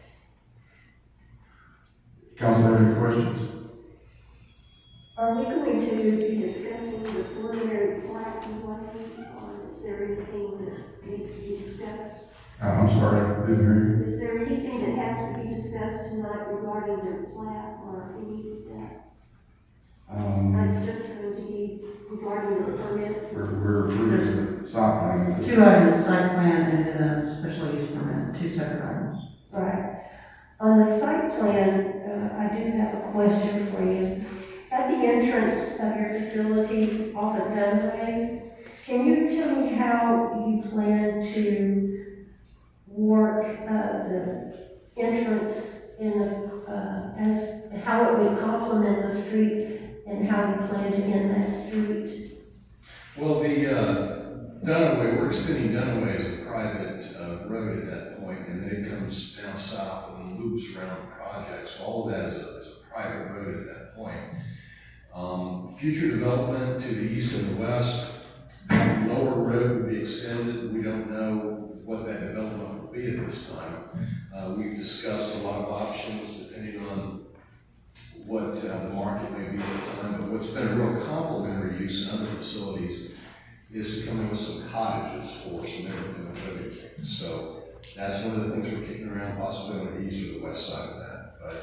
Council have any questions? Are we going to be discussing the preliminary plat or is there anything that needs to be discussed? I'm sorry, I didn't hear you. Is there anything that has to be discussed tonight regarding the plat or any of that? That's just going to be regarding the permit? We're site plan. Two items, site plan and then a special use permit, two separate items. Right. On the site plan, I do have a question for you. At the entrance of your facility off of Dunway, can you tell me how you plan to work the entrance in as how it would complement the street and how you plan to end that street? Well, the Dunaway, we're extending Dunaway as a private road at that point, and then it comes down south and loops around the project. So all of that is a private road at that point. Future development to the east and the west, the lower road would be extended. We don't know what that development will be at this time. We've discussed a lot of options depending on what the market may be at the time, but what's been a real complementary use in other facilities is to come in with some cottages for some neighborhood living. So that's one of the things we're kicking around, possibly on the east or the west side of that. But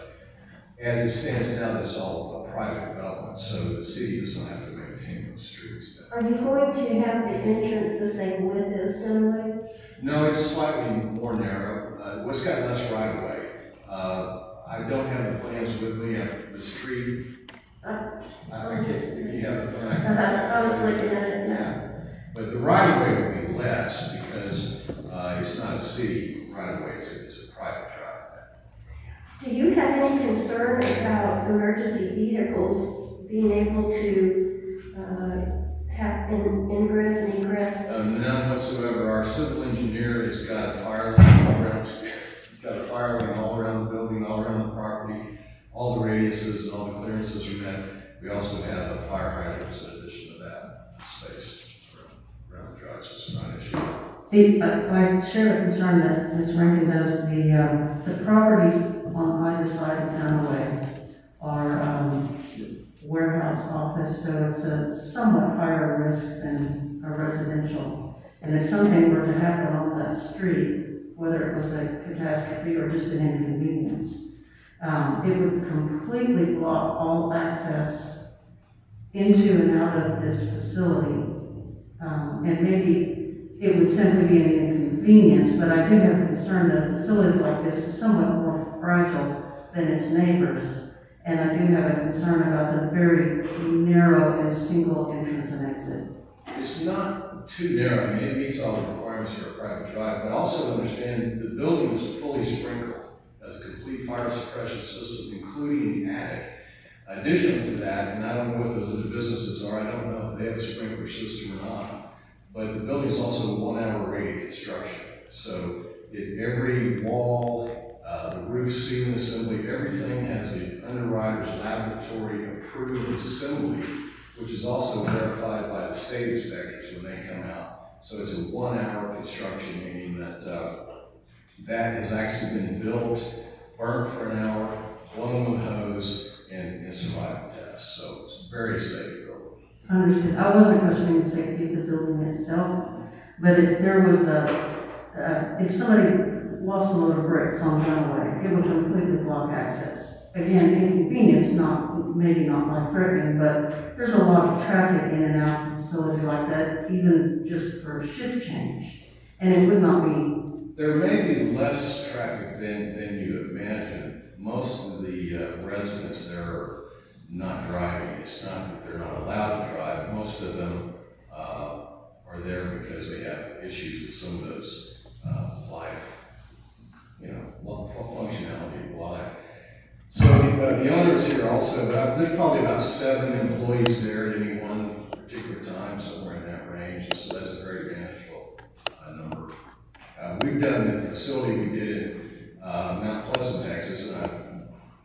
as it stands now, that's all a private development, so the city does not have to maintain those streets. Are you going to have the entrance the same width as Dunway? No, it's slightly more narrow. It's got less right of way. I don't have the plans with me of the street. I can't, if you have a plan. I was looking at it now. But the right of way would be less because it's not a city right of way, it's a private drive. Do you have any concern about emergency vehicles being able to have ingress and egress? None whatsoever. Our civil engineer has got a fire line all around, all around the building, all around the property. All the radiuses and all the clearances are met. We also have a fire hydrants in addition to that space around the drive, so it's not an issue. I share a concern that Ms. Rankin does. The properties on either side of Dunaway are warehouse office, so it's a somewhat higher risk than a residential. And if something were to happen on that street, whether it was a catastrophe or just an inconvenience, it would completely block all access into and out of this facility. And maybe it would simply be an inconvenience, but I do have a concern that a facility like this is somewhat more fragile than its neighbors. And I do have a concern about the very narrow and single entrance and exit. It's not too narrow. I mean, it meets all the requirements for a private drive, but also understand the building is fully sprinkled as a complete fire suppression system, including the attic. Additional to that, and I don't know what those other businesses are, I don't know if they have a sprinkler system or not, but the building is also 1 hour rated construction. So every wall, the roof ceiling assembly, everything has an underwriter's laboratory approved assembly, which is also verified by the state inspectors when they come out. So it's a 1 hour construction, meaning that that has actually been built, burnt for an hour, blown with a hose, and survived the test. So it's very safe building. Understood. I wasn't questioning the safety of the building itself, but if there was if somebody lost a load of bricks on Dunaway, it would completely block access. Again, inconvenience, maybe not life-threatening, but there's a lot of traffic in and out of a facility like that, even just for a shift change. And it would not be. There may be less traffic than you imagine. Most of the residents there are not driving. It's not that they're not allowed to drive. Most of them are there because they have issues with some of those functionality of life. So the owners here also, but there's probably about 7 employees there at any one particular time, somewhere in that range. And so that's a very manageable number. We've done the facility we did in Mount Pleasant, Texas, and I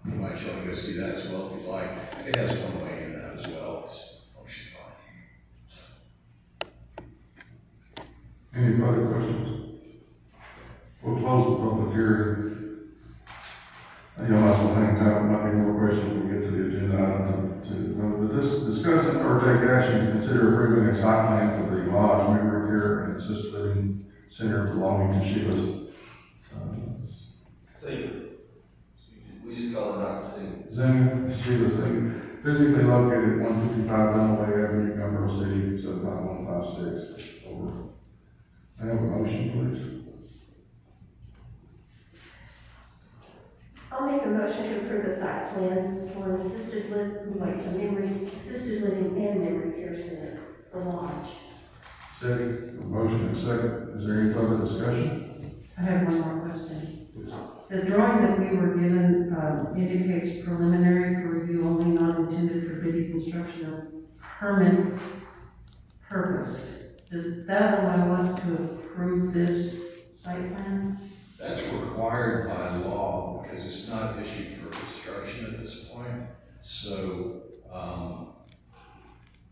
invite you all to go see that as well if you'd like. It has one way in and out as well. It's functioning fine. Any further questions? We'll close the public hearing. Y'all might as well hang tight, might be more questions when we get to the agenda item. Discuss and or take action to consider approving a site plan for the lodge, memory care, and assisted living center belonging to Sheila's. We just call it Dr. Singh. Zing, Sheila Singh, physically located at 155 Dunaway Avenue, Gumbo City, 75156, over I have a motion, please. I'll make a motion to approve a site plan for an assisted living and memory care center for Lodge. Second. A motion and second. Is there any further discussion? I have one more question. The drawing that we were given indicates preliminary for review only, not intended for bidding construction of permanent purpose. Does that allow us to approve this site plan? That's required by law because it's not issued for construction at this point. So,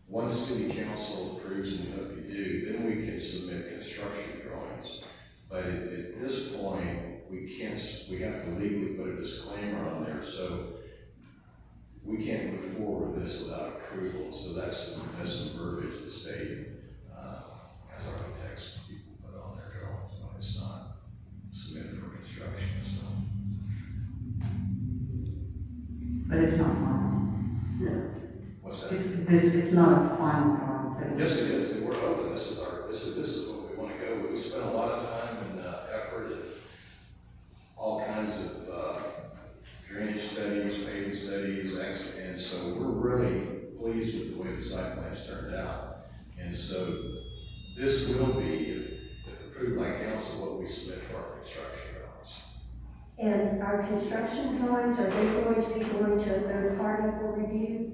once city council approves, and we hope you do, then we can submit construction drawings. But at this point, we can't, we have to legally put a disclaimer on there, so we can't move forward with this without approval. So that's some verbiage the state, as architects, people put on their drawings when it's not submitted for construction, so. But it's not final. No. What's that? It's not a final drawing. Yes, it is, and we're hoping this is what we want to go with. We spent a lot of time and effort and all kinds of drainage studies, paving studies, and so we're really pleased with the way the site plans turned out. And so this will be, if approved by council, what we submit for our construction drawings. And our construction drawings, are they going to be going to a third party for review?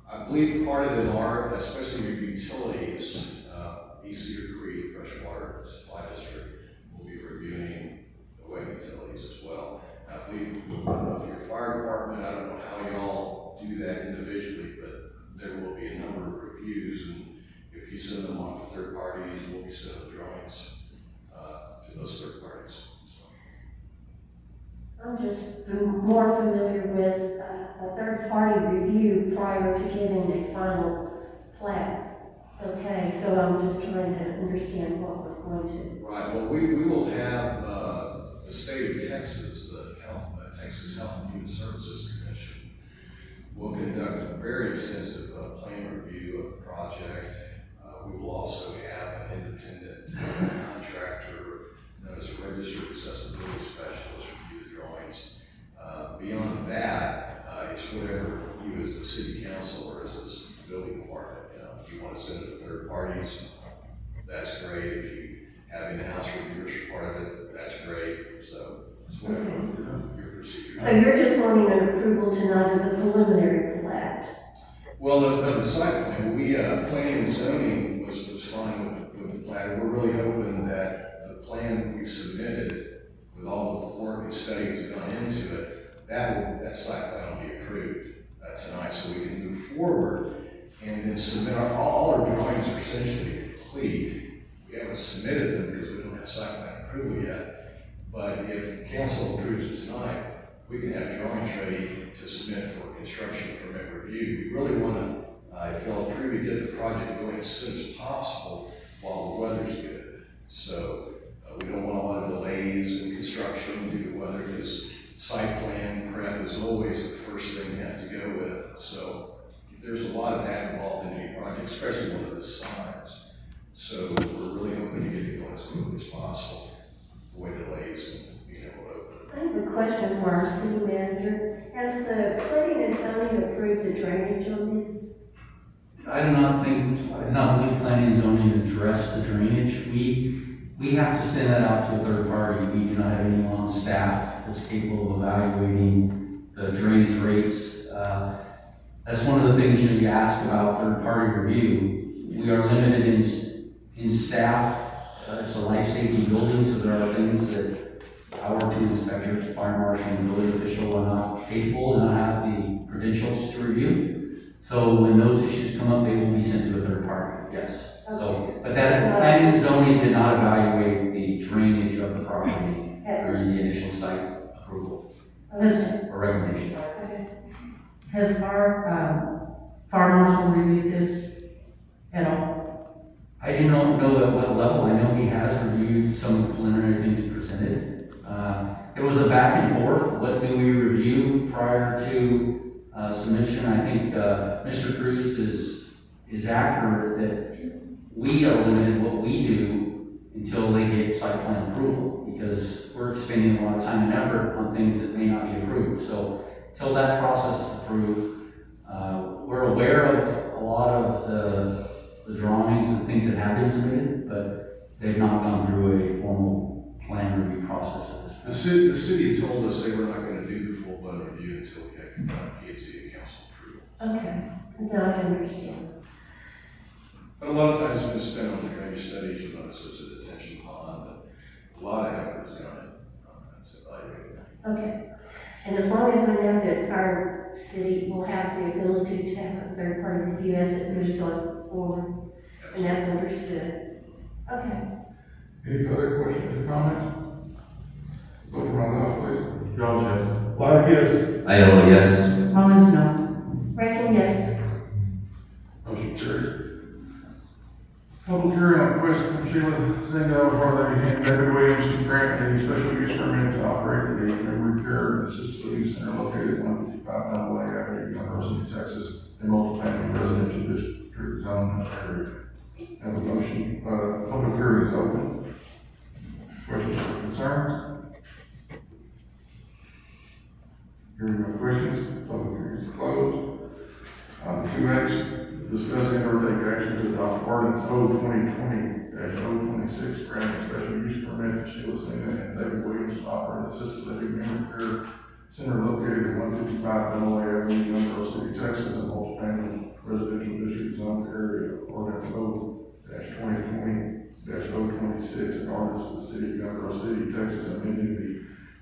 I believe part of them are, especially your utilities, East Cedar Creek Freshwater Supply District will be reviewing the web utilities as well. I believe, I don't know if your fire department, I don't know how y'all do that individually, but there will be a number of reviews, and if you send them off to third parties, we'll be sending drawings to those third parties. I'm just more familiar with a third-party review prior to getting a final plat. Okay, so I'm just trying to understand what we're going to. Right, well, we will have the state of Texas, the Texas Health and Human Services Commission, will conduct a very extensive plan review of the project. We will also have an independent contractor known as a registered accessibility specialist review the drawings. Beyond that, it's whatever you as the city council or as this building department, if you want to send it to third parties, that's great. If you have in-house reviewers for part of it, that's great. So it's whatever your procedure. So you're just wanting an approval tonight of the preliminary plat? Well, the site plan, planning and zoning was fine with the plan. We're really hoping that the plan we've submitted with all the work and study that's gone into it, that site plan will be approved tonight, so we can move forward and then submit all our drawings are essentially complete. We haven't submitted them because we don't have site plan approval yet. But if council approves it tonight, we can have drawings ready to submit for construction permit review. We really want to, if y'all approve it, get the project going as soon as possible while the weather's good. So we don't want a lot of delays in construction due to weather, because site plan prep is always the first thing you have to go with. So there's a lot of that involved in any project, especially one of this size. So we're really hoping to get it going as quickly as possible, avoid delays and being able to open it. I have a question for our city manager. Has the planning and zoning approved the drainage on this? I do not believe planning and zoning address the drainage. We have to send that out to a third party. We do not have anyone on staff that's capable of evaluating the drainage rates. That's one of the things you ask about third party review. We are limited in staff. It's a life safety building, so there are things that our two inspectors, fire marshal and building official, are not capable and not have the credentials to review. So when those issues come up, they will be sent to a third party, yes. So, but that planning and zoning did not evaluate the drainage of the property during the initial site approval or recommendation. Has our fire marshal reviewed this at all? I do not know at what level. I know he has reviewed some of the preliminary things presented. It was a back and forth. What do we review prior to submission? I think Mr. Cruz is accurate that we are limited what we do until they get site plan approval, because we're expending a lot of time and effort on things that may not be approved. So till that process is approved, we're aware of a lot of the drawings and things that have been submitted, but they've not gone through a formal plan review process at this point. The city told us they were not gonna do the full blown review until we had P&Z and council approval. Okay, now I understand. But a lot of time has been spent on the drainage studies, you notice there's a detention pond, and a lot of effort has gone into evaluating that. Okay, and as long as we know that our city will have the ability to have a third-party review as it moves on forward, and that's understood. Okay. Any further questions or comments? Vote for myself, please. Jones, yes. Why, yes, Aiello, yes. Mullins, no. Rankin, yes. Motion carries. Public hearing on request from Sheila Zingo for the David Williams to grant a special use permit to operate a memory care and assisted living center located at 155 Dunaway Avenue, University, Texas, a multifamily residential district zone area. Have a motion, public hearing is open. Questions or concerns? Hearing no questions, public hearing is closed. 2H, discuss and or take action to adopt ordinance O 2020-026, granting special use permit to Sheila Sina and David Williams to operate assisted living memory care center located at 155 Dunaway Avenue, Youngville City, Texas, a multifamily residential district zone area. Ordinance O 2020-026, an ordinance of the city of Youngville City, Texas, amending the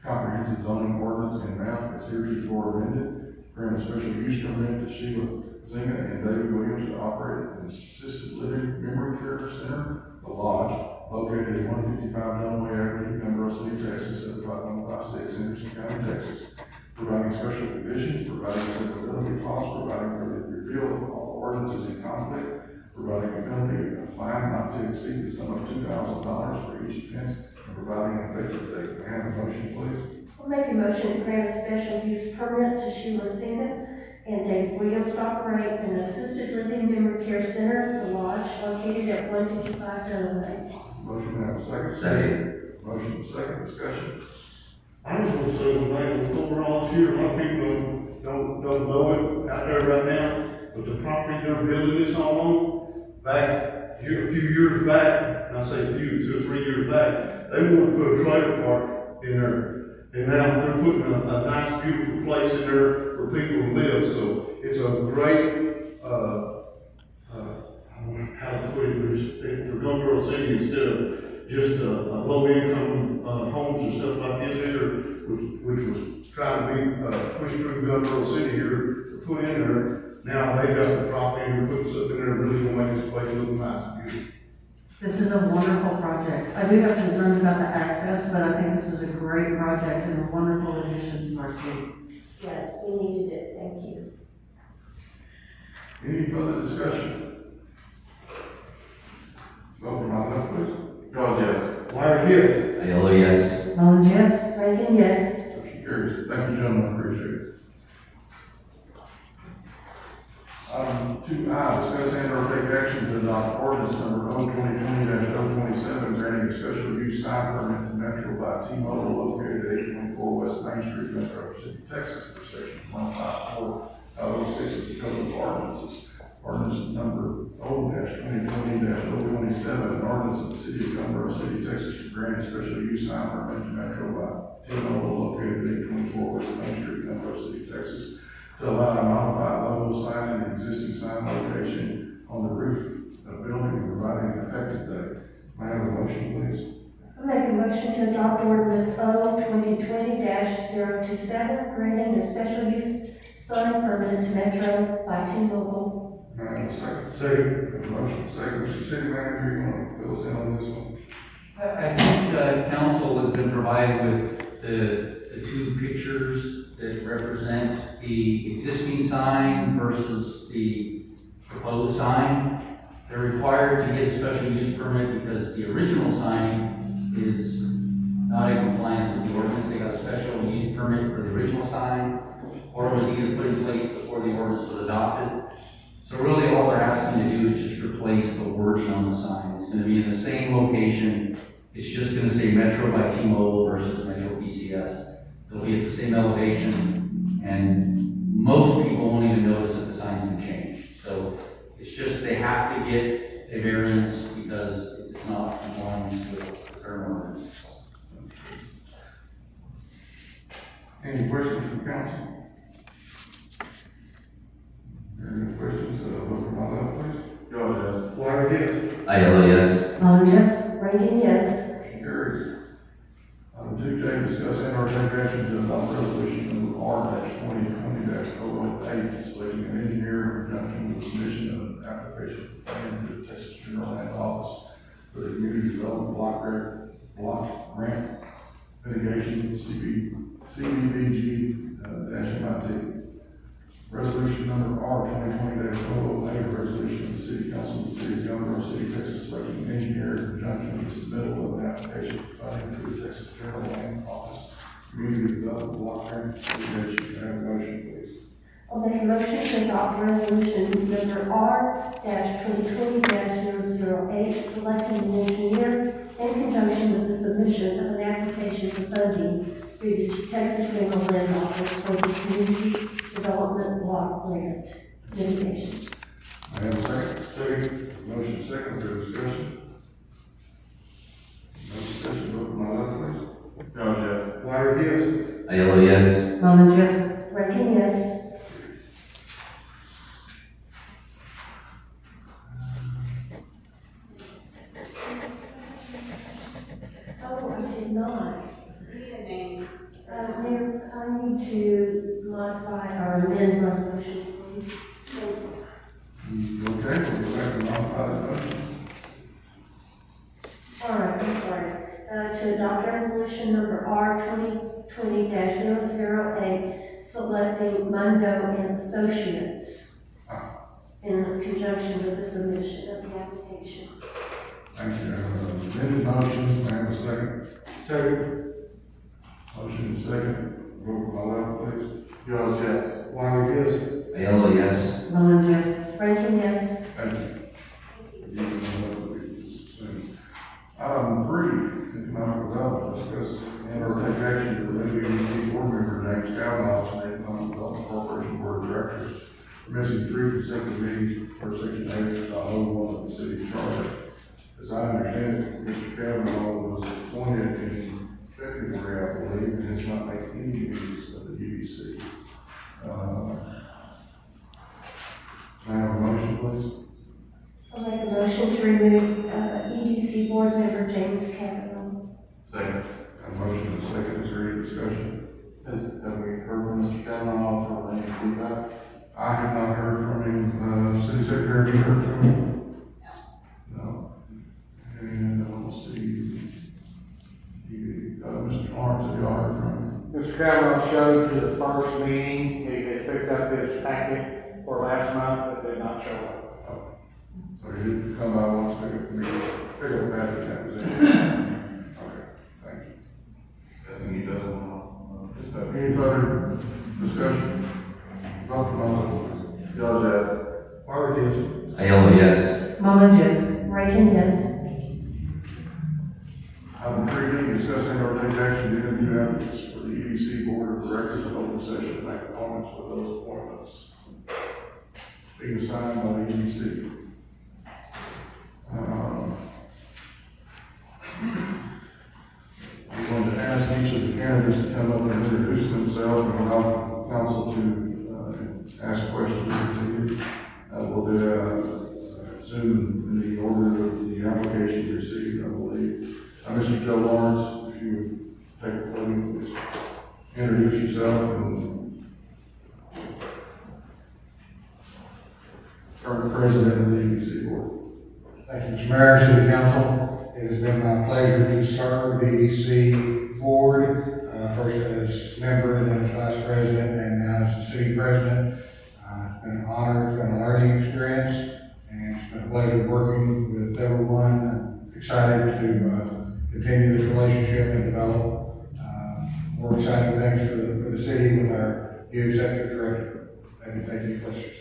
comprehensive zoning ordinance and map as heretofore amended. Grant a special use permit to Sheila Zinga and David Williams to operate an assisted living memory care center, The Lodge, located at 155 Dunaway Avenue, Youngville City, Texas, 75156, Henderson County, Texas. Providing special conditions, providing severability clause, providing for the repeal of all ordinances in conflict, providing a penalty of a fine not to exceed the sum of $2,000 for each offense, and providing an effective date. May I have a motion, please? I'll make a motion to grant a special use permit to Sheila Sina and Dave Williams to operate an assisted living memory care center, The Lodge, located at 155 Dunaway. Motion, may I have a second? Second. Motion, second, discussion. I just want to say one thing, overall this year, a lot of people don't know it out there right now, but the property they're building this on, back here, a few years back, and I say a few, 2 or 3 years back, they wanted to put a trailer park in there. And now they're putting a nice, beautiful place in there for people to live, so it's a great, I don't know how to put it, for Youngville City, instead of just, low-income, homes and stuff like this here, which was trying to be, pushed through Youngville City here to put in there. Now they got the property and they're putting stuff in there, really gonna make this place look nice and beautiful. This is a wonderful project. I do have concerns about the access, but I think this is a great project and a wonderful addition to our city. Yes, we needed it, thank you. Any further discussion? Vote for my left, please. Jones, yes. Why, yes, Aiello, yes. Mullins, yes. Rankin, yes. Motion carries. Thank you, gentlemen, appreciate it. 2I, discuss and or take action to adopt ordinance number O 2020-027, granting a special use sign permit to Metro by T-Mobile located at 824 West Main Street, Metro City, Texas, for section 154.06 of the Code of Ordinances. Ordinance number O 2020-027, an ordinance of the city of Youngville City, Texas, to grant a special use sign permit to Metro by T-Mobile located at 824 West Main Street, Youngville City, Texas, to allow a modified logo sign in the existing sign location on the roof of the building, providing an effective date. May I have a motion, please? I'll make a motion to adopt ordinance O 2020-027, granting a special use sign permit to Metro by T-Mobile. May I have a second? second, Have a motion, second. Mr. City Manager, you want to fill us in on this one? I think council has been provided with the two pictures that represent the existing sign versus the proposed sign. They're required to get a special use permit because the original sign is not in compliance with the ordinance. They got a special use permit for the original sign, or it was either put in place before the ordinance was adopted. So really, all they're asking to do is just replace the wording on the sign. It's gonna be in the same location. It's just gonna say Metro by T-Mobile versus Metro PCS. It'll be at the same elevation, and most people won't even notice that the sign's been changed. So it's just they have to get a variance because it's not conforming to the current ordinance. Any questions from council? Any questions, vote for my left, please. George, yes. Wiley, yes. Aiello, yes. Mullins, yes. Rankin, yes. Motion carries. Item 2J, discuss and/or take action to adopt resolution number R-2020-008, selecting an engineer in conjunction with the submission of an application for funding to the Texas General Land Office for the Community Development Block Grant Mitigation, CDBG, MIT. Resolution number R-2020-008, a resolution of the City Council of the City of Youngstown, City, Texas, selecting an engineer in conjunction with the submittal of an application for funding through the Texas General Land Office Community Development Block Grant Mitigation. Can I have a motion, please? I'll make a motion to adopt resolution number R-2020-008, selecting an engineer in conjunction with the submission of an application for funding through the Texas General Land Office for the Community Development Block Grant Mitigation. I have a second. Second. Motion second, is there discussion? No discussion, vote for my left, please. George, yes. Wiley, yes. Aiello, yes. Mullins, yes. Rankin, yes. Oh, I did not. Mayor, I need to modify or amend my motion, please. Okay, we'll go back and modify the motion. All right, I'm sorry. To adopt resolution number R-2020-008, selecting Mundo and Associates in conjunction with the submission of the application. Thank you. I have an amended motion, I have a second. Second. Motion second, vote for my left, please. George, yes. Wiley, yes. Aiello, yes. Mullins, yes. Rankin, yes. Thank you. Item 3, economic development, discuss and/or take action to remove EDC board member James Cavanaugh from the Economic Development Corporation Board of Directors for missing 3 consecutive meetings per section 8.01 of the city's charter. As I understand it, Mr. Cavanaugh was appointed in February, I believe, and has not made any meetings of the EDC. May I have a motion, please? I'll make a motion to remove EDC board member James Cavanaugh. Second. A motion and a second, is there any discussion? Have we heard from Mr. Kavanaugh for any feedback? I have not heard from him. City Secretary, have you heard from him? No. And we'll see. Mr. Lawrence, have y'all heard from him? Mr. Cavanaugh showed to the first meeting, he had picked up his packet for last month, but did not show up. So he did come by once, pick up the packet, that was it. Okay, thank you. Guessing he doesn't want Any further discussion? Vote for my left. George, yes. Wiley, yes. Aiello, yes. Mullins, yes. Rankin, yes. Item 3D, discuss and/or take action to interview applicants for the EDC Board of Directors in open session and make appointments for those appointments being assigned by the EDC. I'm going to ask each of the candidates to come up and introduce themselves and allow the council to ask questions to you. We'll do that soon in the order of the applications received, I believe. Mr. Joe Lawrence, if you would take the podium, please. Introduce yourself and current president of the EDC board. Thank you, Mr. Mayor, City Council. It has been my pleasure to serve the EDC board, first as member, then as vice president, and now as the city president. It's been an honor, it's been a learning experience, and it's been a pleasure working with everyone. I'm excited to continue this relationship and develop more exciting things for the city with our new executive director. Maybe take any questions.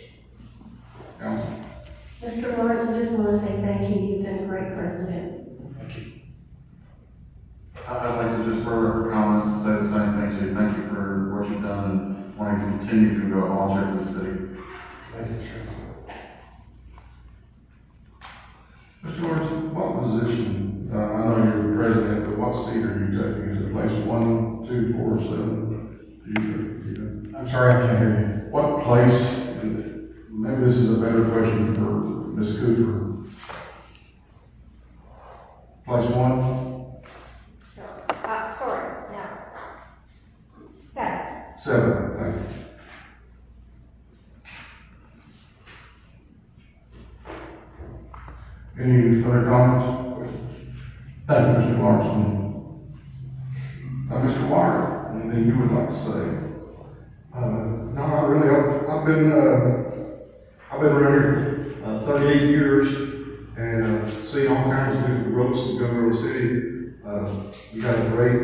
Council? Mr. Lawrence, I just want to say thank you. You've been a great president. I'd like to just further her comments and say the same thing to you. Thank you for what you've done and wanting to continue to volunteer for the city. Thank you, sir. Mr. Lawrence, what position, I know you're the president, but what seat are you taking? Is it place 1, 2, 4, 7? I'm sorry, I can't hear you. What place, maybe this is a better question for Ms. Cooper. Place 1? Sorry, no. 7. 7, thank you. Any further comments? Thank you, Mr. Larson. Mr. Wire, anything you would like to say? No, not really. I've been around here 38 years and seen all kinds of different growths in Gun Barrel City. We got a great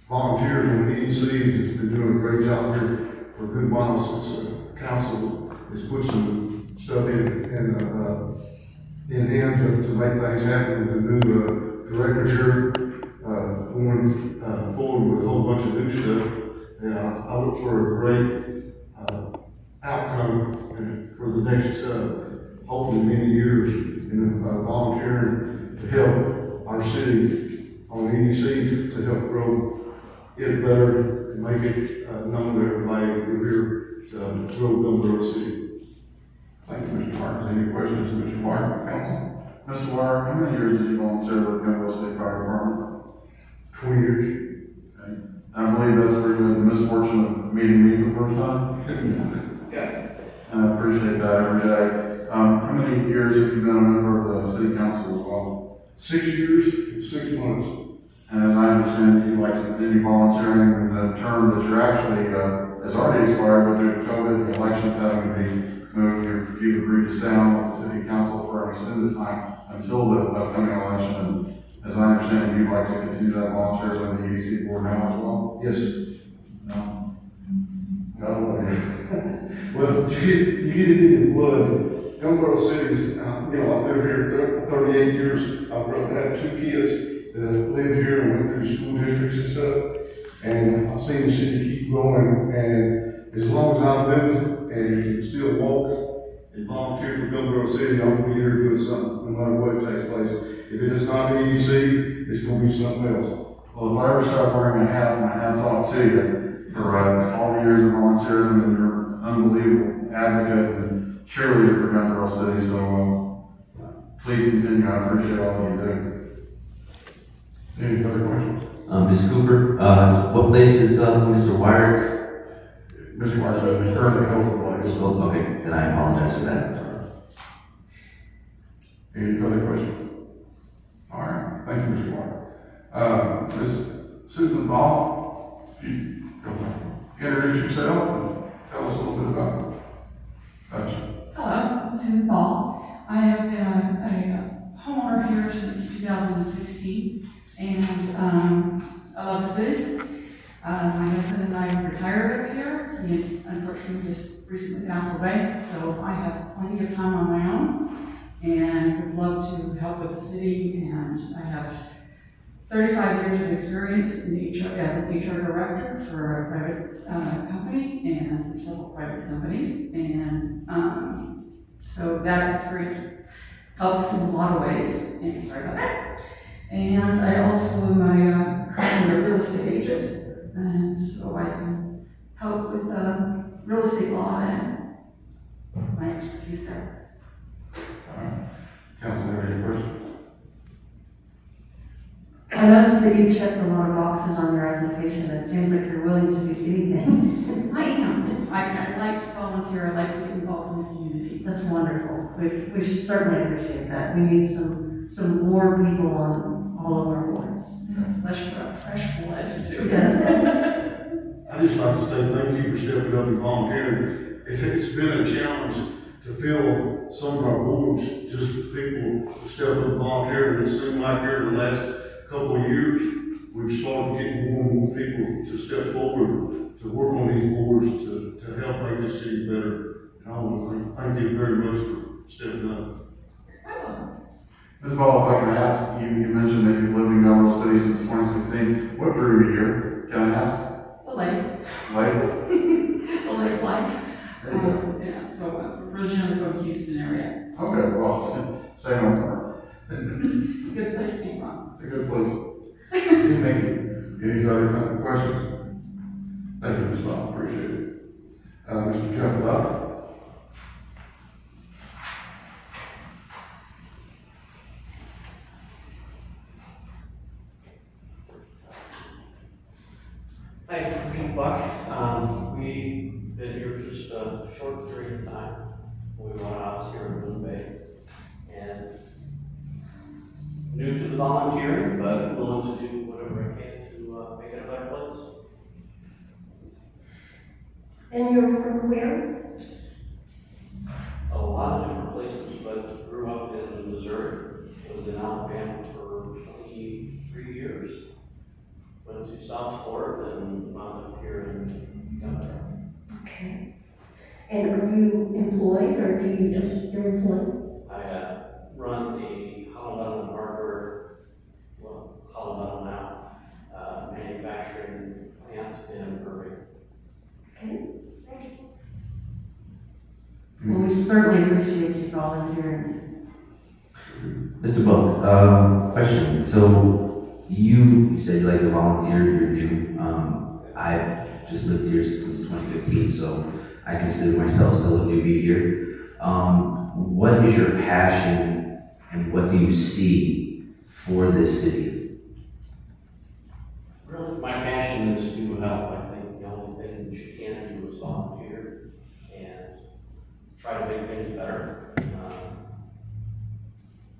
volunteers in the EDC that's been doing a great job here for a good while since the council has put some stuff in hand to make things happen with the new director here, going forward with a whole bunch of new stuff. And I look for a great outcome for the next, hopefully many years in volunteering to help our city on EDC to help grow it better and make it known to everybody we're here to grow Gun Barrel City. Thank you, Mr. Martin. Any questions, Mr. Wire, council? Mr. Wire, how many years did you volunteer with the Gun Barrel City Fire Department? 20 years. Okay. I believe that's where you had the misfortune of meeting me for the first time. Yeah. And I appreciate that every day. How many years have you been a member of the city council as well? 6 years and 6 months. And as I understand, you'd like to continue volunteering in the term that you're actually, has already expired, but due to COVID, the elections having to be moved, you've agreed to stay on with the city council for an extended time until the upcoming election. And as I understand, you'd like to continue that volunteerism on the EDC board now as well? Yes. No? God love you. Well, you get it in your blood. Gun Barrel City's, I've lived here 38 years. I've had 2 kids that lived here and went through school districts and stuff. And I've seen the city keep growing. And as long as I've lived and you can still walk and volunteer for Gun Barrel City, I'm going to be here doing something, no matter what takes place. If it is not the EDC, it's going to be something else. Well, if I ever start wearing a hat, my hat's off to you for all the years of volunteerism and your unbelievable advocate and cheerleader for Gun Barrel City. So please continue. I appreciate all you do. Any further questions? Ms. Cooper, what place is Mr. Wyrick? Mr. Wire, currently hold the place. Oh, okay, then I apologize for that. Sorry. Any further questions? All right, thank you, Mr. Wire. Ms. Susan Ball, if you introduce yourself and tell us a little bit about you. Hello, I'm Susan Ball. I have been a homeowner here since 2016, and I love the city. My husband and I retired up here. He unfortunately just recently passed away, so I have plenty of time on my own and would love to help with the city. And I have 35 years of experience in HR, as an HR director for a private company and several private companies. And so that experience helps in a lot of ways. And sorry about that. And I also am currently a real estate agent. And so I can help with real estate law and my expertise there. All right. Council, any questions? I noticed that you checked a lot of boxes on your application. It seems like you're willing to do anything. I am. I like to volunteer. I like to get involved in the community. That's wonderful. We should certainly appreciate that. We need some more people on all of our boards. Fresh blood too. Yes. I just like to say thank you for stepping up and volunteering. It's been a challenge to fill some of our boards, just with people to step up and volunteer. And it seemed like here in the last couple of years, we've started getting more and more people to step forward to work on these boards to help make this city better. I want to thank you very much for stepping up. Ms. Ball, if I can ask, you mentioned that you've lived in Gulf City since 2016. What drew you here? Can I ask? The lake, Like, the lake life. there you go. Yeah, so originally from Houston area. Okay, well, say no more. Good place to be from. It's a good place. Thank you. Any other questions? Thank you, Ms. Ball, appreciate it. Mr. Jeff Love? Hi, I'm Jim Buck. We've been here just a short period of time. We want a house here in Boone Bay. And new to the volunteering, but willing to do whatever I can to make it a better place. And you're from where? A lot of different places, but grew up in Missouri, was in Alabama for 23 years. Went to South Florida and wound up here in Gunnville. Okay. And are you employed or do you, you're employed? I run the Holland Hardware, well, Holland now, manufacturing plant in Irving. Okay. Well, we certainly appreciate you volunteering. Mr. Buck, question. So you said you like to volunteer, you're new. I've just lived here since 2015, so I consider myself still a newbie here. What is your passion and what do you see for this city? Really, my passion is to help. I think the only thing that you can do is volunteer and try to make things better.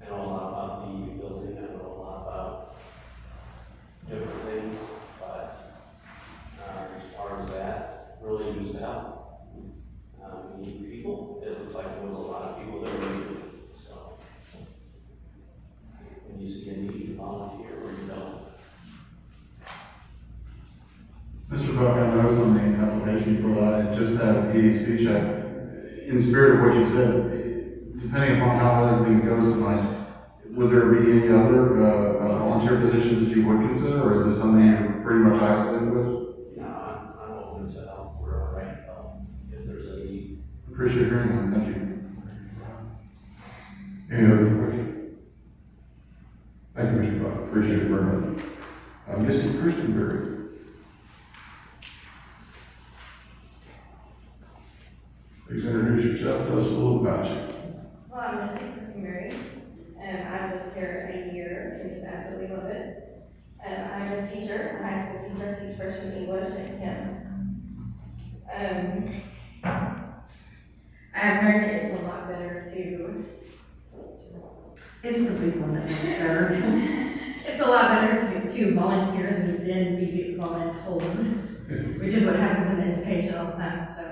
I know a lot about the building, I know a lot about different things, but as far as that, really just to help. We need people. It looks like there was a lot of people that were needed, so when you see a need, you volunteer or you don't. Mr. Buck, I noticed on the application you provided, just had a PDC check. In spirit of what you said, depending upon how everything goes tonight, would there be any other volunteer positions that you would consider, or is this something you're pretty much isolated with? No, I'm open to help wherever I can help, if there's a need. Appreciate hearing that, thank you. Any other questions? Thank you, Mr. Buck, appreciate it very much. Misty Christenberry. Please introduce yourself, tell us a little about you. Well, I'm Misty Christenberry, and I've lived here a year and just absolutely love it. I'm a teacher, a high school teacher, I teach freshman English at Kemp. I've learned that it's a lot better to. It's the big one that knows better. It's a lot better to volunteer than be voluntold, which is what happens in education all the time, so.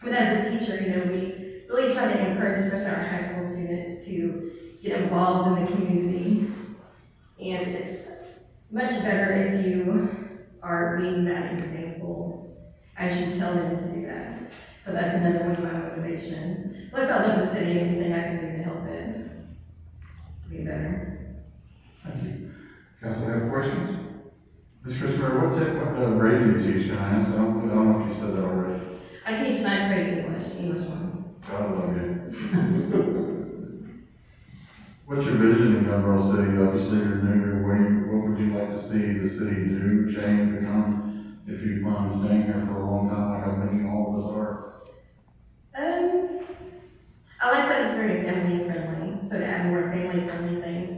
But as a teacher, we really try to encourage, especially our high school students, to get involved in the community. And it's much better if you are being that example as you tell them to do that. So that's another one of my motivations. Plus, I love the city and anything I can do to help it be better. Thank you. Council, have questions? Ms. Christopher, what grade do you teach? Can I ask? I don't know if you said that already. I teach 9th grade English 1. God love you. What's your vision in Gunnville City? Obviously, you're new here. What would you like to see the city do, change, become, if you plan on staying here for a long time, like I'm thinking all of us are? I like that it's very family friendly, so to add more family friendly things.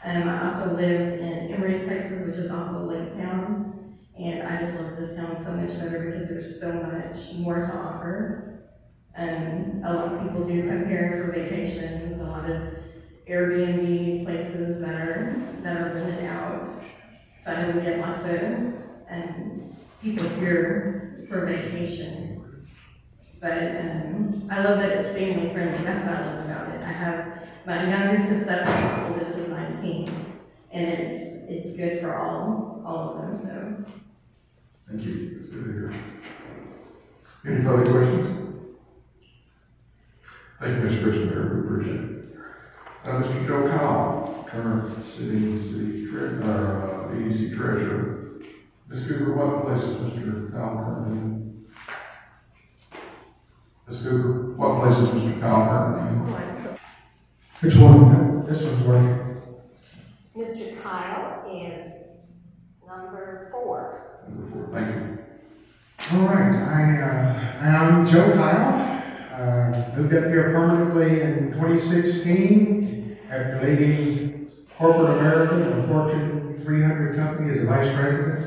I also lived in Emory, Texas, which is also a lake town, and I just love this town so much better because there's so much more to offer. A lot of people do come here for vacations, a lot of Airbnb places that are rented out. So I know we get lots of people here for vacation. But I love that it's family friendly. That's what I love about it. I have my youngest is 7, my oldest is 19, and it's good for all of them. So. Thank you. It's good to hear. Any further questions? Thank you, Mr. Christopher, we appreciate it. Mr. Joe Kyle, current EDC treasurer. Ms. Cooper, what place is Mr. Kyle currently in? Ms. Cooper, what place is Mr. Kyle currently in? Which one? This one's working. Mr. Kyle is number 4. Number 4, thank you. All right, I'm Joe Kyle. Moved up here permanently in 2016 after leading corporate America and a Fortune 300 company as a vice president.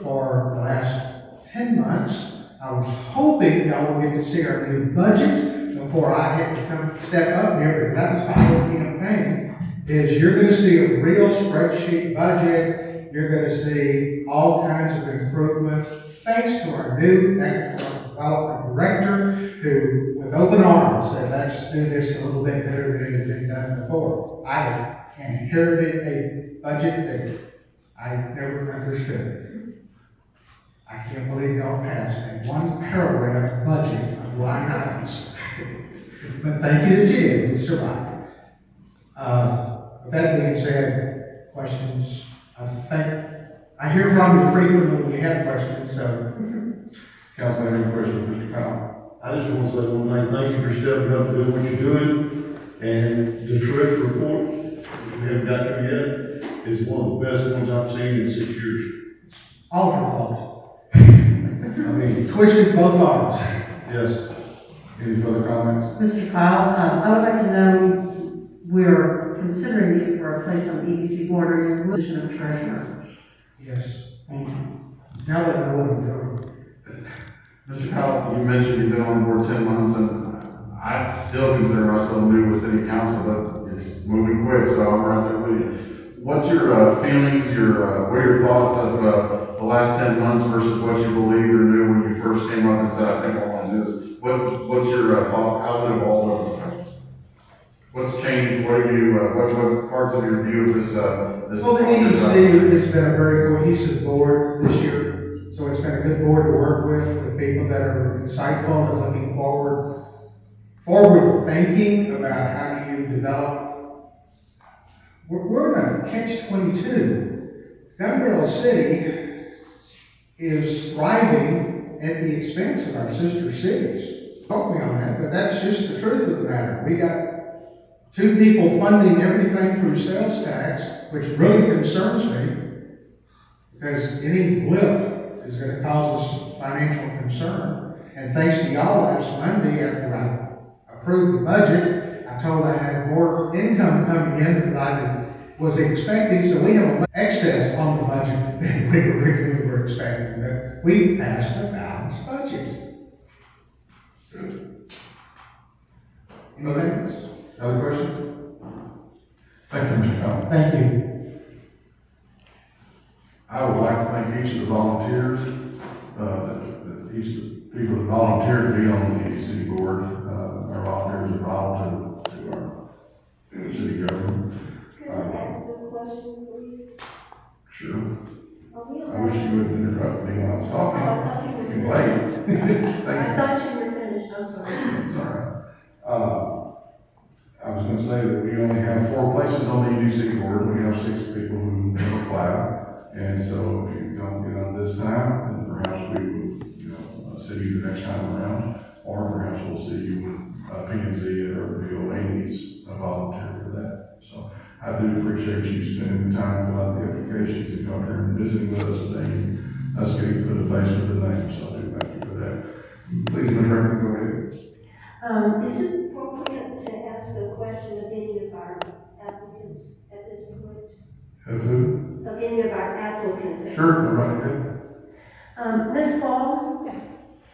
For the last 10 months, I was hoping y'all would get to see our new budget before I had to come step up here, because that was my whole campaign, is you're gonna see a real spreadsheet budget. You're gonna see all kinds of improvements, thanks to our new economic development director, who, with open arms, said, let's do this a little bit better than it had been done before. I inherited a budget that I never understood. I can't believe y'all passed a 1 paragraph budget of line items. But thank you that you did, we survived. With that being said, questions, I hear from you frequently when you have questions, so. Council, any questions, Mr. Kyle? I just want to say one thing, thank you for stepping up and doing what you're doing, and the treasury report, we haven't got there yet, is one of the best ones I've seen in 6 years. All her fault. I mean, Twisted both arms. yes. Any further comments? Mr. Kyle, I would like to know, we're considering you for a place on the EDC board, or your position of treasurer. Yes, thank you. Now that I know what I'm doing. Mr. Kyle, you mentioned you've been on board 10 months, and I still consider myself new with city council, but it's moving quick, so I'm right there with you. What's your feelings, what are your thoughts of the last 10 months versus what you believed or knew when you first came up and said, I think I want to do this? What's your thought, how's it evolved over time? What's changed, what parts of your view of this? Well, the EDC has been a very cohesive board this year. So it's been a good board to work with people that are insightful and looking forward thinking about how do you develop. We're in a catch-22. Gun Barrel City is thriving at the expense of our sister cities. Quote me on that, but that's just the truth of the matter. We got 2 people funding everything through sales tax, which really concerns me, because any blip is going to cause us financial concern. And thanks to y'all last Monday, after I approved the budget, I told I had more income coming in than I was expecting, so we have excess on the budget than we originally were expecting. But we passed a balanced budget. Good. Anything else? Other questions? Thank you, Mr. Kyle. Thank you. I would like to thank each of the volunteers, each of the people that volunteered to be on the EDC board. Our volunteers are vital to our city government. Could I ask a question, please? Sure. Are we I wish you wouldn't interrupt me while I was talking. Oh, I thought you were You can wait. I Thank you. thought you were finished, I'm sorry. It's all right. I was gonna say that we only have 4 places on the EDC board, and we have 6 people who have applied. And so if you don't get on this time, then perhaps we will, see you the next time around, or perhaps we'll see you when P&Z or DOA needs a volunteer for that. So I do appreciate you spending the time to fill out the applications and come here and visiting with us today, and us getting to put a face with the name. So I do thank you for that. Please, Ms. Rankin, go ahead. Is it appropriate to ask a question of any of our applicants at this point? Of who? Of any of our applicants? Sure, go right ahead. Ms. Paul,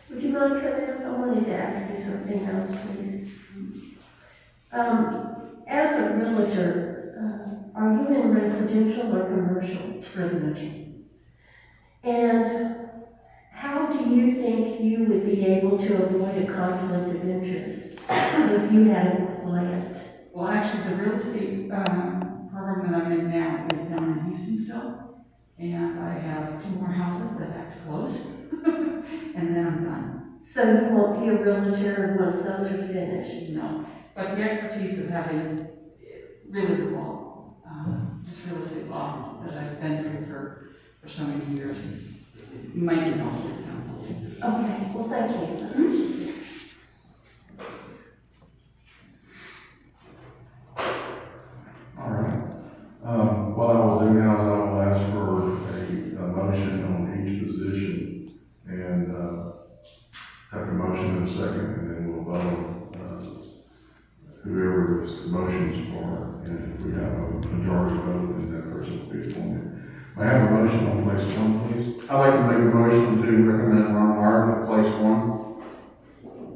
would you mind coming up? I wanted to ask you something else, please. As a realtor, are you in residential or commercial? Residential. And how do you think you would be able to avoid a conflict of interest if you had a client? Well, actually, the real estate program that I'm in now is down in Houstonsville, and I have 2 more houses that have to close, and then I'm done. So you won't be a realtor once those are finished? No, but the expertise of having really the law, just real estate law that I've been through for so many years is, you might need help with counsel. Okay, well, thank you. All right. What I will do now is I will ask for a motion on each position and, have a motion in a second, and then we'll vote, whoever the motions for, and if we have a majority vote, then that person will be appointed. May I have a motion on place one, please? I'd like to make a motion to recommend Ron Martin for place one.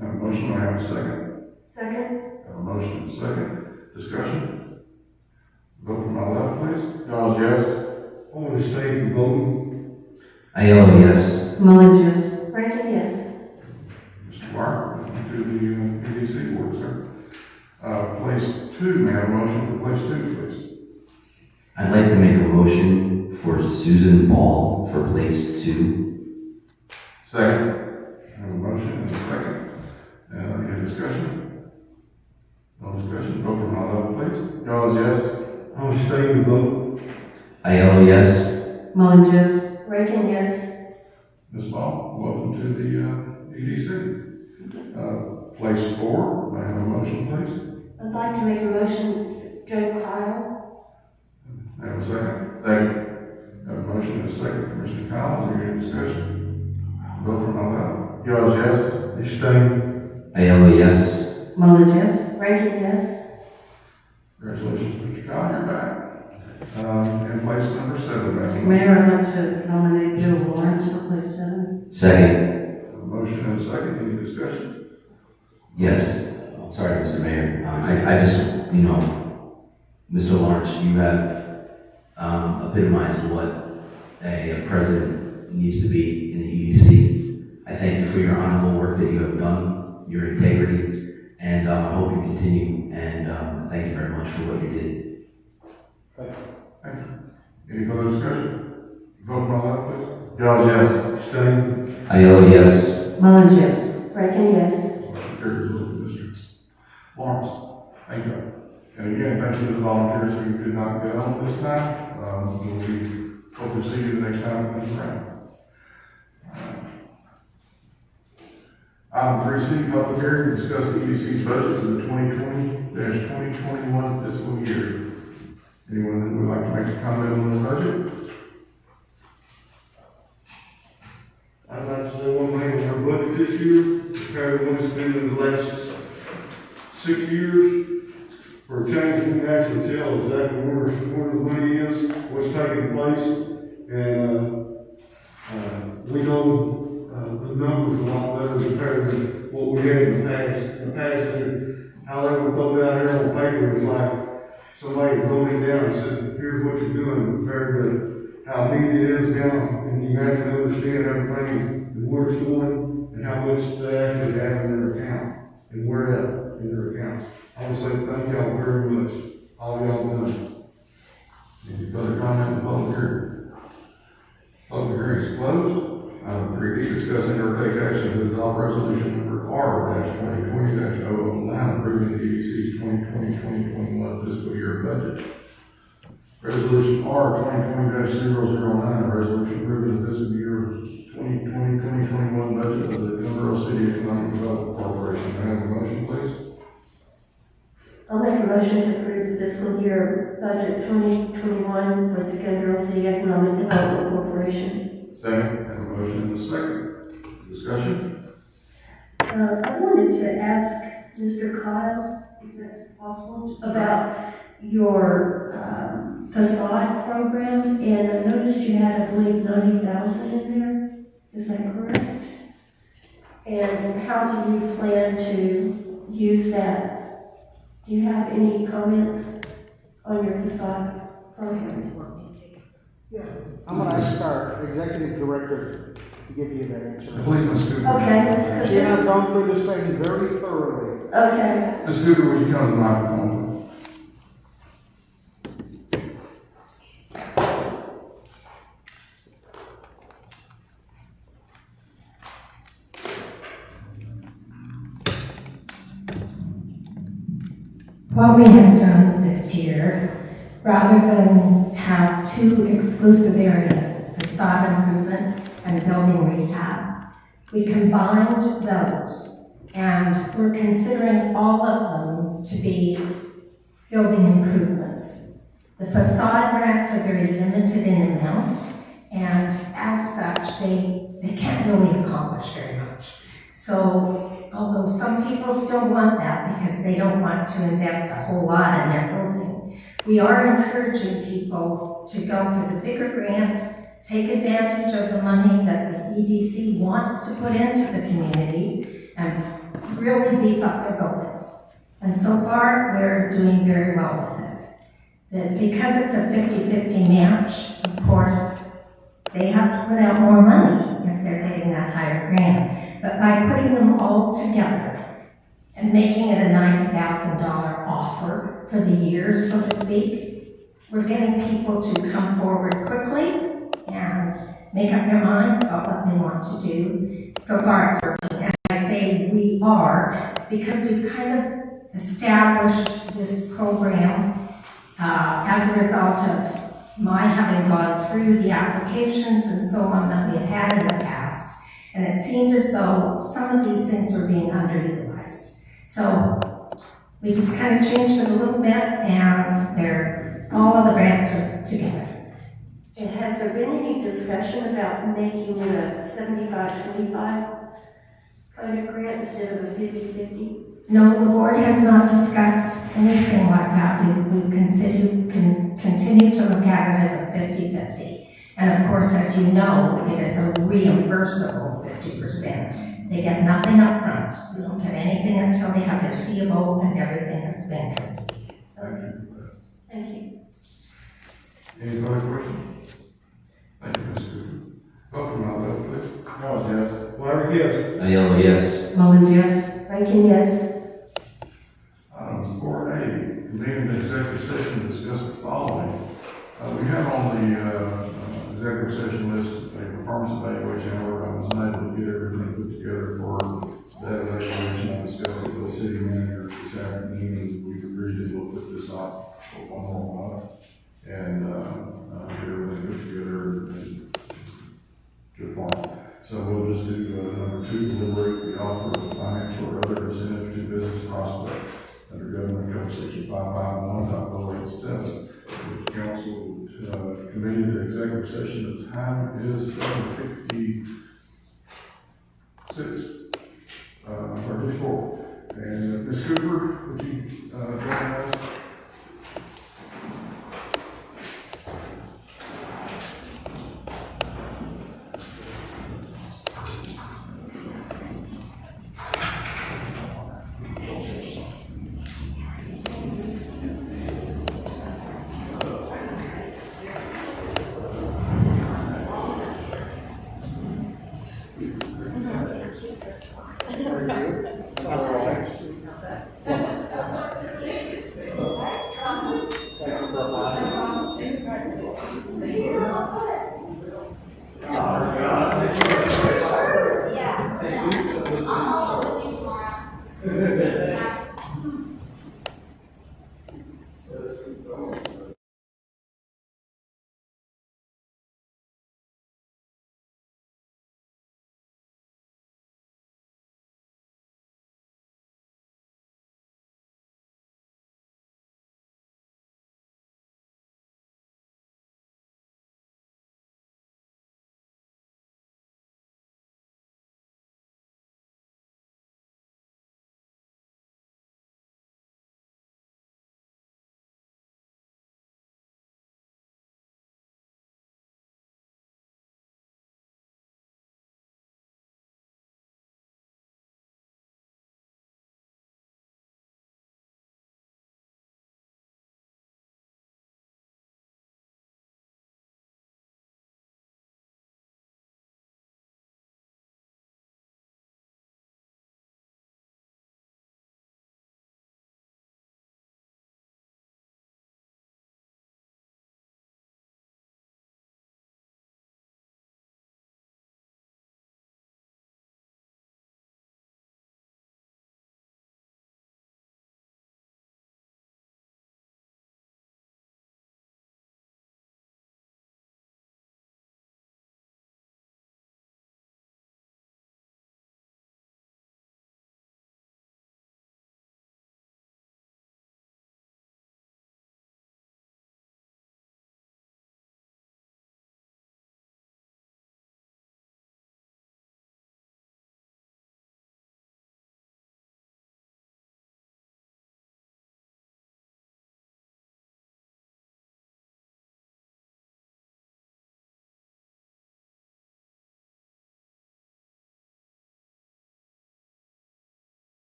Have a motion, may I have a second? Second? Have a motion and a second. Discussion? Vote from my left, please. Dawes, yes. I want to stay for voting. Aiello, yes. Mullins, yes. Rankin, yes. Mr. Clark, to the EDC board, sir. Place two, may I have a motion for place two, please? I'd like to make a motion for Susan Ball for place 2. Second. I have a motion and a second. Any discussion? No discussion. Vote from my left, please. Dawes, yes. I want to stay and vote. Aiello, yes. Mullins, yes. Rankin, yes. Ms. Ball, welcome to the EDC. Place 4, may I have a motion, please? I'd like to make a motion, Joe Kyle. May I have a second? Second. Have a motion and a second for Mr. Collins. Is there any discussion? Vote from my left. Dawes, yes. Stay. Aiello, yes. Mullins, yes. Rankin, yes. Congratulations, Mr. Collins, you're back. And place number 7, may I have a motion? Mayor, I'd like to nominate Joe Lawrence for place 7. Second. Have a motion and a second. Any discussion? Yes. I'm sorry, Mr. Mayor. I just, Mr. Lawrence, you have epitomized what a president needs to be in the EDC. I thank you for your honorable work that you have done, your integrity, and I hope you continue. And thank you very much for what you did. Thank you. Any further discussion? Vote from my left, please. Dawes, yes. Stay. Aiello, yes. Mullins, yes. Rankin, yes. Motion carries. Mr. Lawrence, thank you. And again, thank you to the volunteers who did not get on this time. Hope to see you the next time it comes around. Item 3C, public hearing to discuss the EDC's budget for the 2020-2021 fiscal year. Anyone who would like to make a comment on the budget? I'd like to say one thing on our budget this year, compared to what it's been in the last 6 years. For a change, we can actually tell exactly where the money is, what's taking place, and, we know, the numbers a lot better compared to what we had in the past. In the past, how they would put out here on paper is like somebody wrote it down and said, here's what you're doing, compared to how neat it is now, and you actually understand everything, and where it's going, and how much they actually have in their account, and where at in their accounts. I want to say thank y'all very much, all y'all done. Any further comment on the public hearing? Public hearing is closed. Item 3D, discuss and or take action to adopt resolution number R-2020-009, approving the EDC's 2020-2021 fiscal year budget. Resolution R-2020-009, a resolution approving the fiscal year 2020-2021 budget of the Glendale City Economic Development Corporation. May I have a motion, please? I'll make a motion to approve the fiscal year budget 2021 for the Glendale City Economic Development Corporation. Second. Have a motion and a second. Discussion? I wanted to ask Mr. Kyle, if that's possible, about your facade program, and I noticed you had, I believe, 90,000 in there. Is that correct? And how do you plan to use that? Do you have any comments on your facade program? Yeah, I'm gonna ask our executive director to give you the answer. Please, Ms. Cooper. Okay, Ms. Cooper. She and I've gone through this thing very thoroughly. Okay. Ms. Cooper, would you come to the microphone, please? What we have done this year, rather than have two exclusive areas, facade improvement and building rehab, we combined those, and we're considering all of them to be building improvements. The facade grants are very limited in amount, and as such, they can't really accomplish very much. So, although some people still want that because they don't want to invest a whole lot in their building, we are encouraging people to go for the bigger grant, take advantage of the money that the EDC wants to put into the community, and really beef up their buildings. And so far, we're doing very well with it. That because it's a 50-50 match, of course, they have to put out more money if they're getting that higher grant. But by putting them all together and making it a $90,000 offer for the year, so to speak, we're getting people to come forward quickly and make up their minds about what they want to do. So far it's working. And I say we are because we've kind of established this program as a result of my having gone through the applications and so on that we had in the past. And it seemed as though some of these things were being underutilized. So we just kind of changed it a little bit, and all of the grants are together. And has there been any discussion about making it a 75-25 kind of grant instead of a 50-50? No, the board has not discussed anything like that. We've continued to look at it as a 50-50. And of course, as you know, it is a reimbursable 50%. They get nothing up front. They don't get anything until they have their CFO and everything has been completed. Thank you for that. Thank you. Any further questions? Thank you, Ms. Cooper. Vote from my left, please. Collins, yes. Wyrick, yes. Aiello, yes. Mullins, yes. Rankin, yes. Item 4A, convene an executive session to discuss the following. We have on the executive session list a performance evaluation. However, I was unable to get everything put together for that evaluation. I discussed it with the city manager this afternoon, and we've agreed that we'll put this off for one more month and get everything put together and good form. So we'll just do number 2, deliberate the offer of financial or other incentive to business prospect under Government Code Section 551.087. If council would convene the executive session, the time is 7:56, or 54. And Ms. Cooper, would you join us?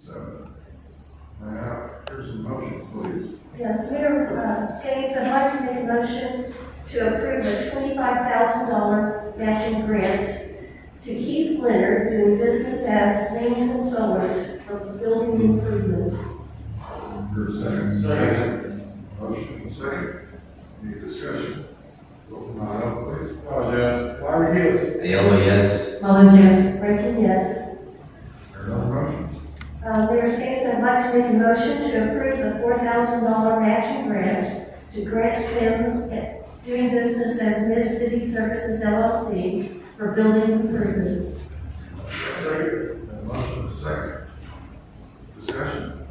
7. May I hear some motions, please? Yes, Mayor Skates, I'd like to make a motion to approve a $25,000 matching grant to Keith Leonard doing business as Wings and Solars for building improvements. For a second. Second. Motion and second. Any discussion? Vote not up, please. Yes. Larry Hills. Aiello, yes. Mullins, yes. Rankin, yes. There are no motions. Mayor Skates, I'd like to make a motion to approve the $4,000 matching grant to Grant Sims doing business as Mid-City Services LLC for building improvements. Second. Motion and second. Discussion?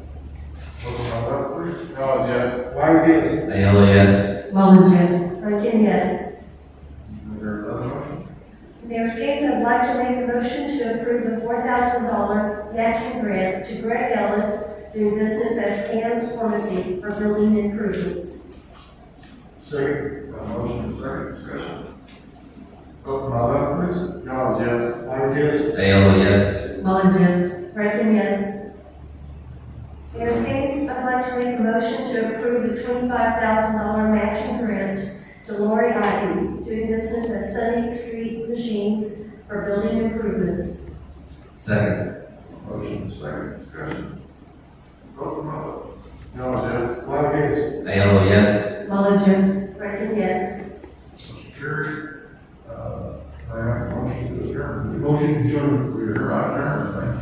Vote not up, please. Yes. Larry Hills. Aiello, yes. Mullins, yes. Rankin, yes. There another motion? Mayor Skates, I'd like to make a motion to approve the $4,000 matching grant to Greg Ellis doing business as Can's Pharmacy for building improvements. Second. Motion and second. Discussion? Vote from my left, please. Yes. Larry Hills. Aiello, yes. Mullins, yes. Rankin, yes. Mayor Skates, I'd like to make a motion to approve the $25,000 matching grant to Lori Ivy, doing business as Sunny Street Machines for building improvements. Second. Motion and second. Discussion? Vote from my left. Yes. Larry Hills. Aiello, yes. Mullins, yes. Rankin, yes. Motion carries. I have a motion to adjourn. Motion to adjourn. We are adjourned. Thank you.